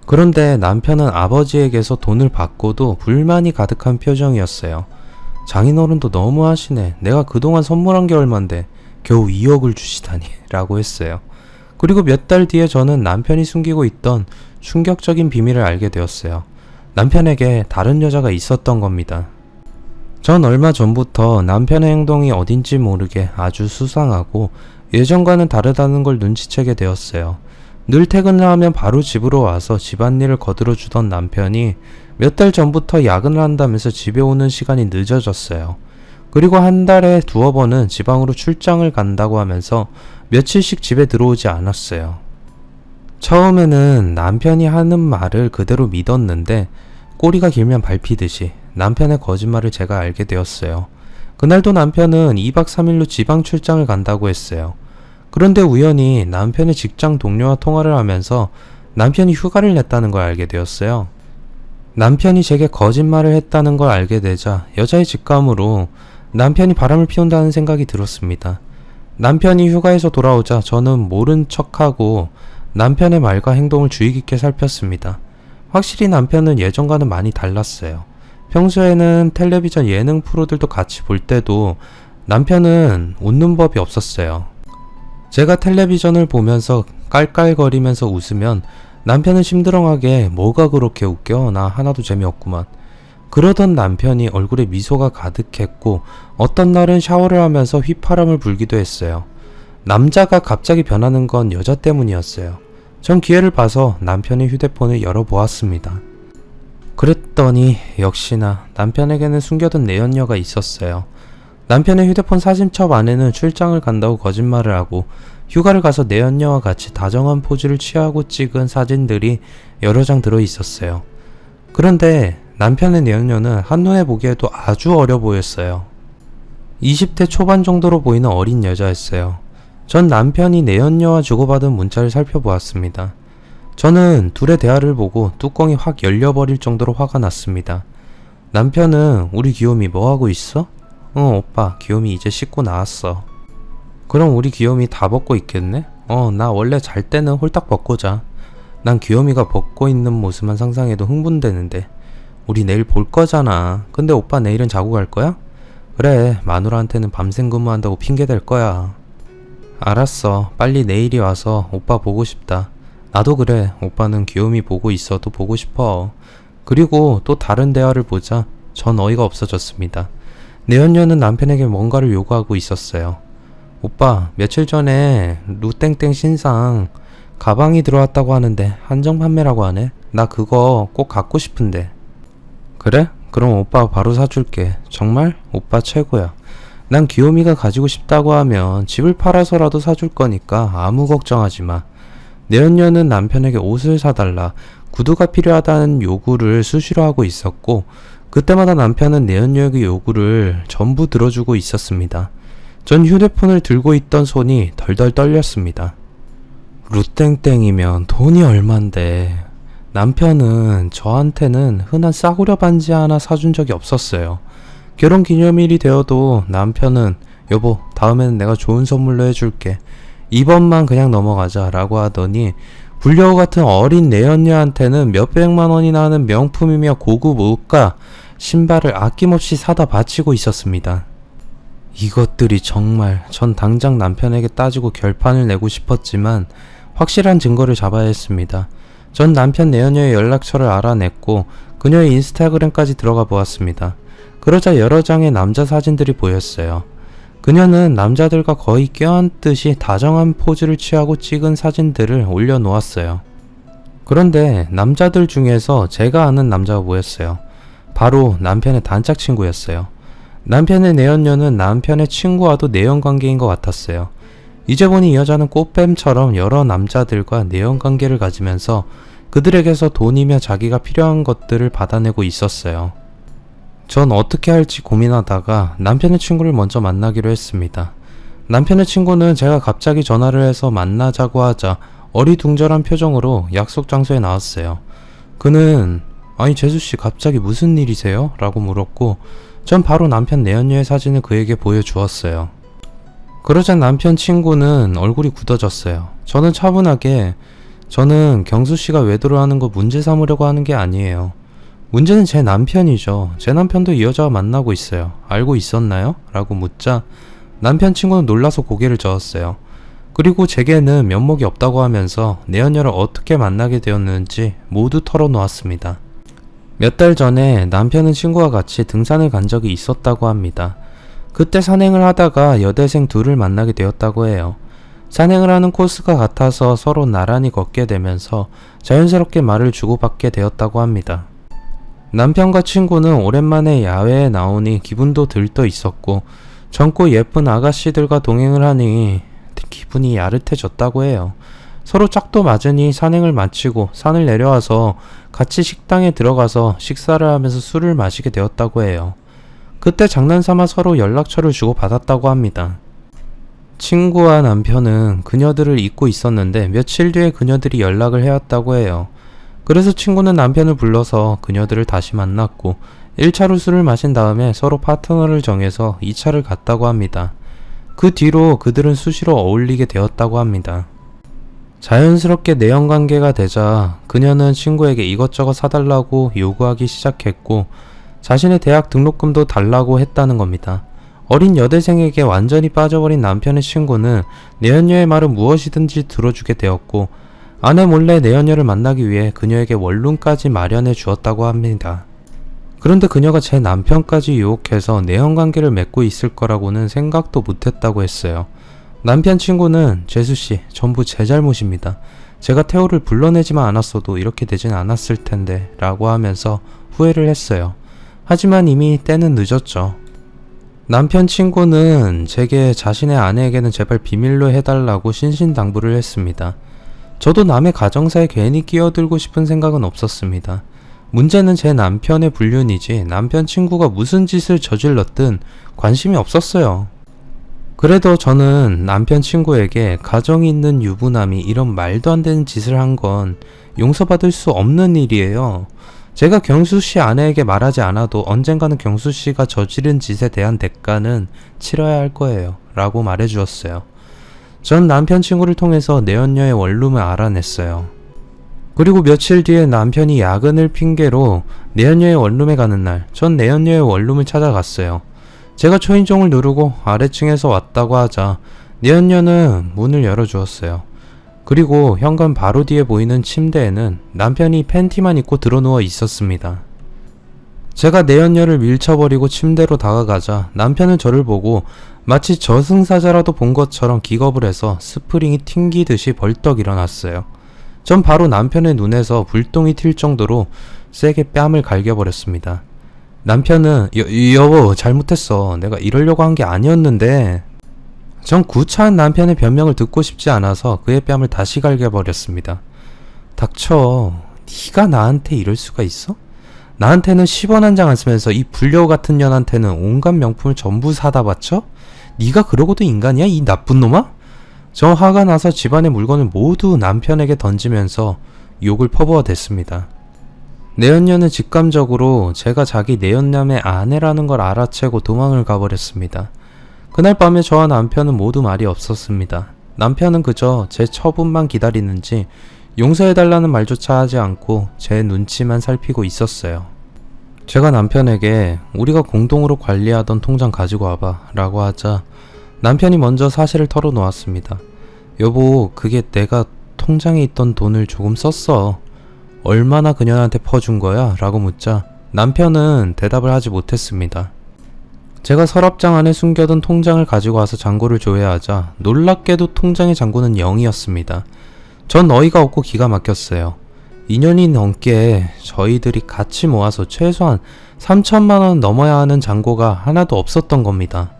그런데 남편은 아버지에게서 돈을 받고도 불만이 가득한 표정이었어요. 장인어른도 너무하시네. 내가 그동안 선물한 게 얼만데 겨우 2억을 주시다니 라고 했어요. 그리고 몇 달 뒤에 저는 남편이 숨기고 있던 충격적인 비밀을 알게 되었어요. 남편에게 다른 여자가 있었던 겁니다. 전 얼마 전부터 남편의 행동이 어딘지 모르게 아주 수상하고 예전과는 다르다는 걸 눈치채게 되었어요. 늘 퇴근을 하면 바로 집으로 와서 집안일을 거들어주던 남편이 몇 달 전부터 야근을 한다면서 집에 오는 시간이 늦어졌어요. 그리고 한 달에 두어 번은 지방으로 출장을 간다고 하면서 며칠씩 집에 들어오지 않았어요. 처음에는 남편이 하는 말을 그대로 믿었는데 꼬리가 길면 밟히듯이 남편의 거짓말을 제가 알게 되었어요. 그날도 남편은 2박 3일로 지방 출장을 간다고 했어요. 그런데 우연히 남편의 직장 동료와 통화를 하면서 남편이 휴가를 냈다는 걸 알게 되었어요. 남편이 제게 거짓말을 했다는 걸 알게 되자 여자의 직감으로 남편이 바람을 피운다는 생각이 들었습니다. 남편이 휴가에서 돌아오자 저는 모른 척하고 남편의 말과 행동을 주의 깊게 살폈습니다. 확실히 남편은 예전과는 많이 달랐어요. 평소에는 텔레비전 예능 프로들도 같이 볼 때도 남편은 웃는 법이 없었어요. 제가 텔레비전을 보면서 깔깔거리면서 웃으면 남편은 심드렁하게 뭐가 그렇게 웃겨? 나 하나도 재미없구만. 그러던 남편이 얼굴에 미소가 가득했고 어떤 날은 샤워를 하면서 휘파람을 불기도 했어요. 남자가 갑자기 변하는 건 여자 때문이었어요. 전 기회를 봐서 남편의 휴대폰을 열어보았습니다. 그랬더니 역시나 남편에게는 숨겨둔 내연녀가 있었어요. 남편의 휴대폰 사진첩 안에는 출장을 간다고 거짓말을 하고 휴가를 가서 내연녀와 같이 다정한 포즈를 취하고 찍은 사진들이 여러 장 들어있었어요. 그런데 남편의 내연녀는 한눈에 보기에도 아주 어려 보였어요. 20대 초반 정도로 보이는 어린 여자였어요. 전 남편이 내연녀와 주고받은 문자를 살펴보았습니다. 저는 둘의 대화를 보고 뚜껑이 확 열려버릴 정도로 화가 났습니다. 남편은 우리 귀요미 뭐하고 있어? 오빠 귀요미 이제 씻고 나왔어. 그럼 우리 귀요미 다 벗고 있겠네? 나 원래 잘 때는 홀딱 벗고 자. 난 귀요미가 벗고 있는 모습만 상상해도 흥분되는데. 우리 내일 볼 거잖아. 근데 오빠 내일은 자고 갈 거야? 그래, 마누라한테는 밤샘 근무한다고 핑계 댈 거야. 알았어. 빨리 내일이 와서 오빠 보고 싶다. 나도 그래. 오빠는 귀요미 보고 있어도 보고 싶어. 그리고 또 다른 대화를 보자 전 어이가 없어졌습니다. 내연녀는 남편에게 뭔가를 요구하고 있었어요. 오빠, 며칠 전에 루땡땡 신상 가방이 들어왔다고 하는데 한정 판매라고 하네. 나 그거 꼭 갖고 싶은데. 그래? 그럼 오빠가 바로 사줄게. 정말? 오빠 최고야. 난 귀요미가 가지고 싶다고 하면 집을 팔아서라도 사줄 거니까 아무 걱정하지 마. 내연녀는 남편에게 옷을 사달라, 구두가 필요하다는 요구를 수시로 하고 있었고 그때마다 남편은 내연녀의 요구를 전부 들어주고 있었습니다. 전 휴대폰을 들고 있던 손이 덜덜 떨렸습니다. 루땡땡이면 돈이 얼만데. 남편은 저한테는 흔한 싸구려 반지 하나 사준 적이 없었어요. 결혼기념일이 되어도 남편은 여보, 다음에는 내가 좋은 선물로 해줄게. 이번만 그냥 넘어가자 라고 하더니 불려우 같은 어린 내연녀한테는 몇백만 원이나 하는 명품이며 고급 옷과 신발을 아낌없이 사다 바치고 있었습니다. 이것들이 정말 전 당장 남편에게 따지고 결판을 내고 싶었지만 확실한 증거를 잡아야 했습니다. 전 남편 내연녀의 연락처를 알아냈고 그녀의 인스타그램까지 들어가 보았습니다. 그러자 여러 장의 남자 사진들이 보였어요. 그녀는 남자들과 거의 껴안듯이 다정한 포즈를 취하고 찍은 사진들을 올려놓았어요. 그런데 남자들 중에서 제가 아는 남자가 보였어요. 바로 남편의 단짝 친구였어요. 남편의 내연녀는 남편의 친구와도 내연관계인 것 같았어요. 이제 보니 이 여자는 꽃뱀처럼 여러 남자들과 내연관계를 가지면서 그들에게서 돈이며 자기가 필요한 것들을 받아내고 있었어요. 전 어떻게 할지 고민하다가 남편의 친구를 먼저 만나기로 했습니다. 남편의 친구는 제가 갑자기 전화를 해서 만나자고 하자 어리둥절한 표정으로 약속 장소에 나왔어요. 그는 아니 재수씨 갑자기 무슨 일이세요? 라고 물었고 전 바로 남편 내연녀의 사진을 그에게 보여주었어요. 그러자 남편 친구는 얼굴이 굳어졌어요. 저는 차분하게 저는 경수씨가 외도를 하는 거 문제 삼으려고 하는 게 아니에요. 문제는 제 남편이죠. 제 남편도 이 여자와 만나고 있어요. 알고 있었나요? 라고 묻자 남편 친구는 놀라서 고개를 저었어요. 그리고 제게는 면목이 없다고 하면서 내연녀를 어떻게 만나게 되었는지 모두 털어놓았습니다. 몇 달 전에 남편은 친구와 같이 등산을 간 적이 있었다고 합니다. 그때 산행을 하다가 여대생 둘을 만나게 되었다고 해요. 산행을 하는 코스가 같아서 서로 나란히 걷게 되면서 자연스럽게 말을 주고받게 되었다고 합니다. 남편과 친구는 오랜만에 야외에 나오니 기분도 들떠 있었고 젊고 예쁜 아가씨들과 동행을 하니 기분이 야릇해졌다고 해요. 서로 짝도 맞으니 산행을 마치고 산을 내려와서 같이 식당에 들어가서 식사를 하면서 술을 마시게 되었다고 해요. 그때 장난삼아 서로 연락처를 주고받았다고 합니다. 친구와 남편은 그녀들을 잊고 있었는데 며칠 뒤에 그녀들이 연락을 해왔다고 해요. 그래서 친구는 남편을 불러서 그녀들을 다시 만났고 1차로 술을 마신 다음에 서로 파트너를 정해서 2차를 갔다고 합니다. 그 뒤로 그들은 수시로 어울리게 되었다고 합니다. 자연스럽게 내연관계가 되자 그녀는 친구에게 이것저것 사달라고 요구하기 시작했고 자신의 대학 등록금도 달라고 했다는 겁니다. 어린 여대생에게 완전히 빠져버린 남편의 친구는 내연녀의 말은 무엇이든지 들어주게 되었고 아내 몰래 내연녀를 만나기 위해 그녀에게 원룸까지 마련해 주었다고 합니다. 그런데 그녀가 제 남편까지 유혹해서 내연관계를 맺고 있을 거라고는 생각도 못했다고 했어요. 남편 친구는 재수씨 전부 제 잘못입니다. 제가 태호를 불러내지만 않았어도 이렇게 되진 않았을 텐데 라고 하면서 후회를 했어요. 하지만 이미 때는 늦었죠. 남편 친구는 제게 자신의 아내에게는 제발 비밀로 해달라고 신신당부를 했습니다. 저도 남의 가정사에 괜히 끼어들고 싶은 생각은 없었습니다. 문제는 제 남편의 불륜이지 남편 친구가 무슨 짓을 저질렀든 관심이 없었어요. 그래도 저는 남편 친구에게 가정이 있는 유부남이 이런 말도 안 되는 짓을 한 건 용서받을 수 없는 일이에요. 제가 경수씨 아내에게 말하지 않아도 언젠가는 경수씨가 저지른 짓에 대한 대가는 치러야 할 거예요 라고 말해주었어요. 전 남편 친구를 통해서 내연녀의 원룸을 알아냈어요. 그리고 며칠 뒤에 남편이 야근을 핑계로 내연녀의 원룸에 가는 날, 전 내연녀의 원룸을 찾아갔어요. 제가 초인종을 누르고 아래층에서 왔다고 하자 내연녀는 문을 열어주었어요. 그리고 현관 바로 뒤에 보이는 침대에는 남편이 팬티만 입고 드러누워 있었습니다. 제가 내연녀를 밀쳐버리고 침대로 다가가자 남편은 저를 보고 마치 저승사자라도 본 것처럼 기겁을 해서 스프링이 튕기듯이 벌떡 일어났어요. 전 바로 남편의 눈에서 불똥이 튈 정도로 세게 뺨을 갈겨버렸습니다. 남편은 여보 잘못했어. 내가 이러려고 한 게 아니었는데. 전 구차한 남편의 변명을 듣고 싶지 않아서 그의 뺨을 다시 갈겨버렸습니다. 닥쳐. 네가 나한테 이럴 수가 있어? 나한테는 10원 한 장 안 쓰면서 이 불려우 같은 년한테는 온갖 명품을 전부 사다 바쳐? 네가 그러고도 인간이야, 이 나쁜 놈아? 저 화가 나서 집안의 물건을 모두 남편에게 던지면서 욕을 퍼부어댔습니다. 내연녀는 직감적으로 제가 자기 내연남의 아내라는 걸 알아채고 도망을 가버렸습니다. 그날 밤에 저와 남편은 모두 말이 없었습니다. 남편은 그저 제 처분만 기다리는지 용서해달라는 말조차 하지 않고 제 눈치만 살피고 있었어요. 제가 남편에게 우리가 공동으로 관리하던 통장 가지고 와봐 라고 하자 남편이 먼저 사실을 털어놓았습니다. 여보, 그게 내가 통장에 있던 돈을 조금 썼어. 얼마나 그녀한테 퍼준 거야? 라고 묻자 남편은 대답을 하지 못했습니다. 제가 서랍장 안에 숨겨둔 통장을 가지고 와서 잔고를 조회하자 놀랍게도 통장의 잔고는 0이었습니다. 전 어이가 없고 기가 막혔어요. 2년이 넘게 저희들이 같이 모아서 최소한 3천만 원 넘어야 하는 잔고가 하나도 없었던 겁니다.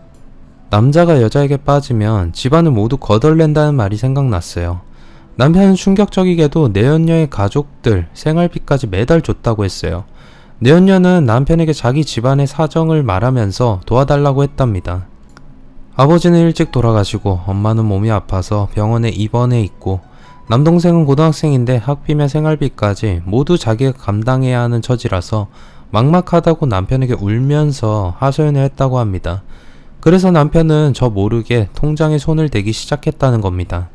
남자가 여자에게 빠지면 집안을 모두 거덜낸다는 말이 생각났어요. 남편은 충격적이게도 내연녀의 가족들 생활비까지 매달 줬다고 했어요. 내연녀는 남편에게 자기 집안의 사정을 말하면서 도와달라고 했답니다. 아버지는 일찍 돌아가시고 엄마는 몸이 아파서 병원에 입원해 있고 남동생은 고등학생인데 학비며 생활비까지 모두 자기가 감당해야 하는 처지라서 막막하다고 남편에게 울면서 하소연을 했다고 합니다. 그래서 남편은 저 모르게 통장에 손을 대기 시작했다는 겁니다.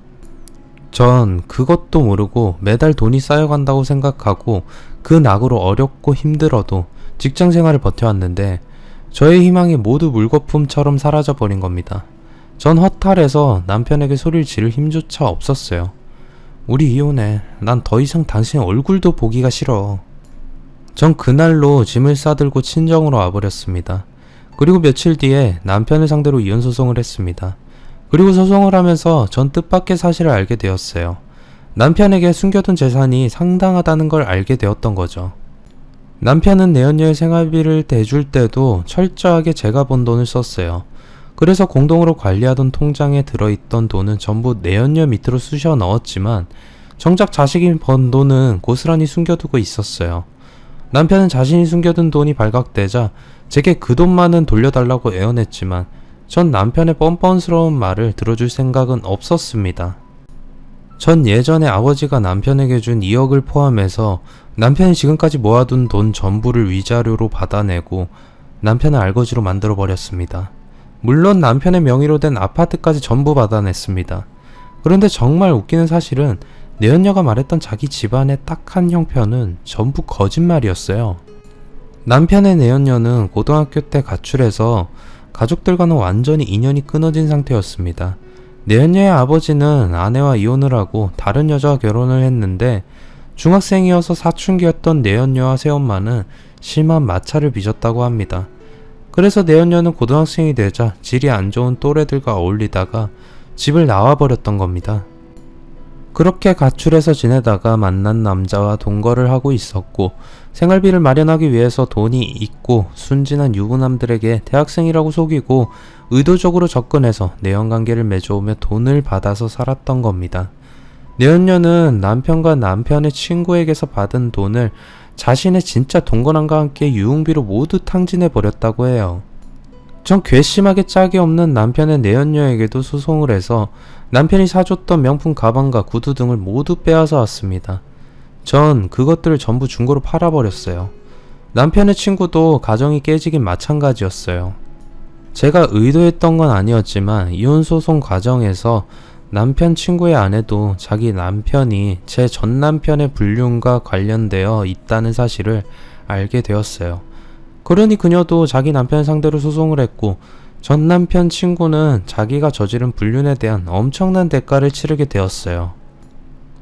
전 그것도 모르고 매달 돈이 쌓여간다고 생각하고 그 낙으로 어렵고 힘들어도 직장생활을 버텨왔는데 저의 희망이 모두 물거품처럼 사라져버린 겁니다. 전 허탈해서 남편에게 소리를 지를 힘조차 없었어요. 우리 이혼해. 난 더 이상 당신 얼굴도 보기가 싫어. 전 그날로 짐을 싸들고 친정으로 와버렸습니다. 그리고 며칠 뒤에 남편을 상대로 이혼소송을 했습니다. 그리고 소송을 하면서 전 뜻밖의 사실을 알게 되었어요. 남편에게 숨겨둔 재산이 상당하다는 걸 알게 되었던 거죠. 남편은 내연녀의 생활비를 대줄 때도 철저하게 제가 번 돈을 썼어요. 그래서 공동으로 관리하던 통장에 들어있던 돈은 전부 내연녀 밑으로 쑤셔 넣었지만 정작 자식이 번 돈은 고스란히 숨겨두고 있었어요. 남편은 자신이 숨겨둔 돈이 발각되자 제게 그 돈만은 돌려달라고 애원했지만 전 남편의 뻔뻔스러운 말을 들어줄 생각은 없었습니다. 전 예전에 아버지가 남편에게 준 2억을 포함해서 남편이 지금까지 모아둔 돈 전부를 위자료로 받아내고 남편을 알거지로 만들어버렸습니다. 물론 남편의 명의로 된 아파트까지 전부 받아냈습니다. 그런데 정말 웃기는 사실은 내연녀가 말했던 자기 집안의 딱한 형편은 전부 거짓말이었어요. 남편의 내연녀는 고등학교 때 가출해서 가족들과는 완전히 인연이 끊어진 상태였습니다. 내연녀의 아버지는 아내와 이혼을 하고 다른 여자와 결혼을 했는데 중학생이어서 사춘기였던 내연녀와 새엄마는 심한 마찰을 빚었다고 합니다. 그래서 내연녀는 고등학생이 되자 질이 안 좋은 또래들과 어울리다가 집을 나와버렸던 겁니다. 그렇게 가출해서 지내다가 만난 남자와 동거를 하고 있었고 생활비를 마련하기 위해서 돈이 있고 순진한 유부남들에게 대학생이라고 속이고 의도적으로 접근해서 내연관계를 맺어오며 돈을 받아서 살았던 겁니다. 내연녀는 남편과 남편의 친구에게서 받은 돈을 자신의 진짜 동거남과 함께 유흥비로 모두 탕진해버렸다고 해요. 전 괘씸하게 짝이 없는 남편의 내연녀에게도 소송을 해서 남편이 사줬던 명품 가방과 구두 등을 모두 빼앗아 왔습니다. 전 그것들을 전부 중고로 팔아버렸어요. 남편의 친구도 가정이 깨지긴 마찬가지였어요. 제가 의도했던 건 아니었지만 이혼소송 과정에서 남편 친구의 아내도 자기 남편이 제 전 남편의 불륜과 관련되어 있다는 사실을 알게 되었어요. 그러니 그녀도 자기 남편 상대로 소송을 했고 전 남편 친구는 자기가 저지른 불륜에 대한 엄청난 대가를 치르게 되었어요.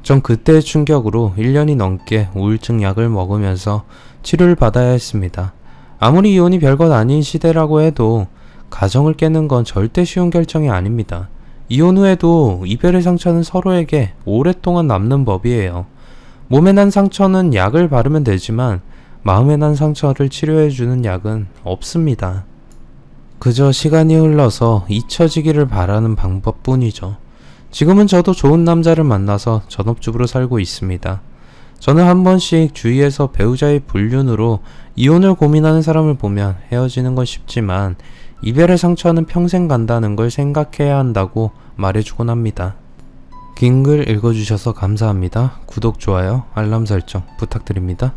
전 그때의 충격으로 1년이 넘게 우울증 약을 먹으면서 치료를 받아야 했습니다. 아무리 이혼이 별것 아닌 시대라고 해도 가정을 깨는 건 절대 쉬운 결정이 아닙니다. 이혼 후에도 이별의 상처는 서로에게 오랫동안 남는 법이에요. 몸에 난 상처는 약을 바르면 되지만 마음에 난 상처를 치료해주는 약은 없습니다. 그저 시간이 흘러서 잊혀지기를 바라는 방법뿐이죠. 지금은 저도 좋은 남자를 만나서 전업주부로 살고 있습니다. 저는 한 번씩 주위에서 배우자의 불륜으로 이혼을 고민하는 사람을 보면 헤어지는 건 쉽지만 이별의 상처는 평생 간다는 걸 생각해야 한다고 말해주곤 합니다. 긴 글 읽어주셔서 감사합니다. 구독, 좋아요, 알람 설정 부탁드립니다.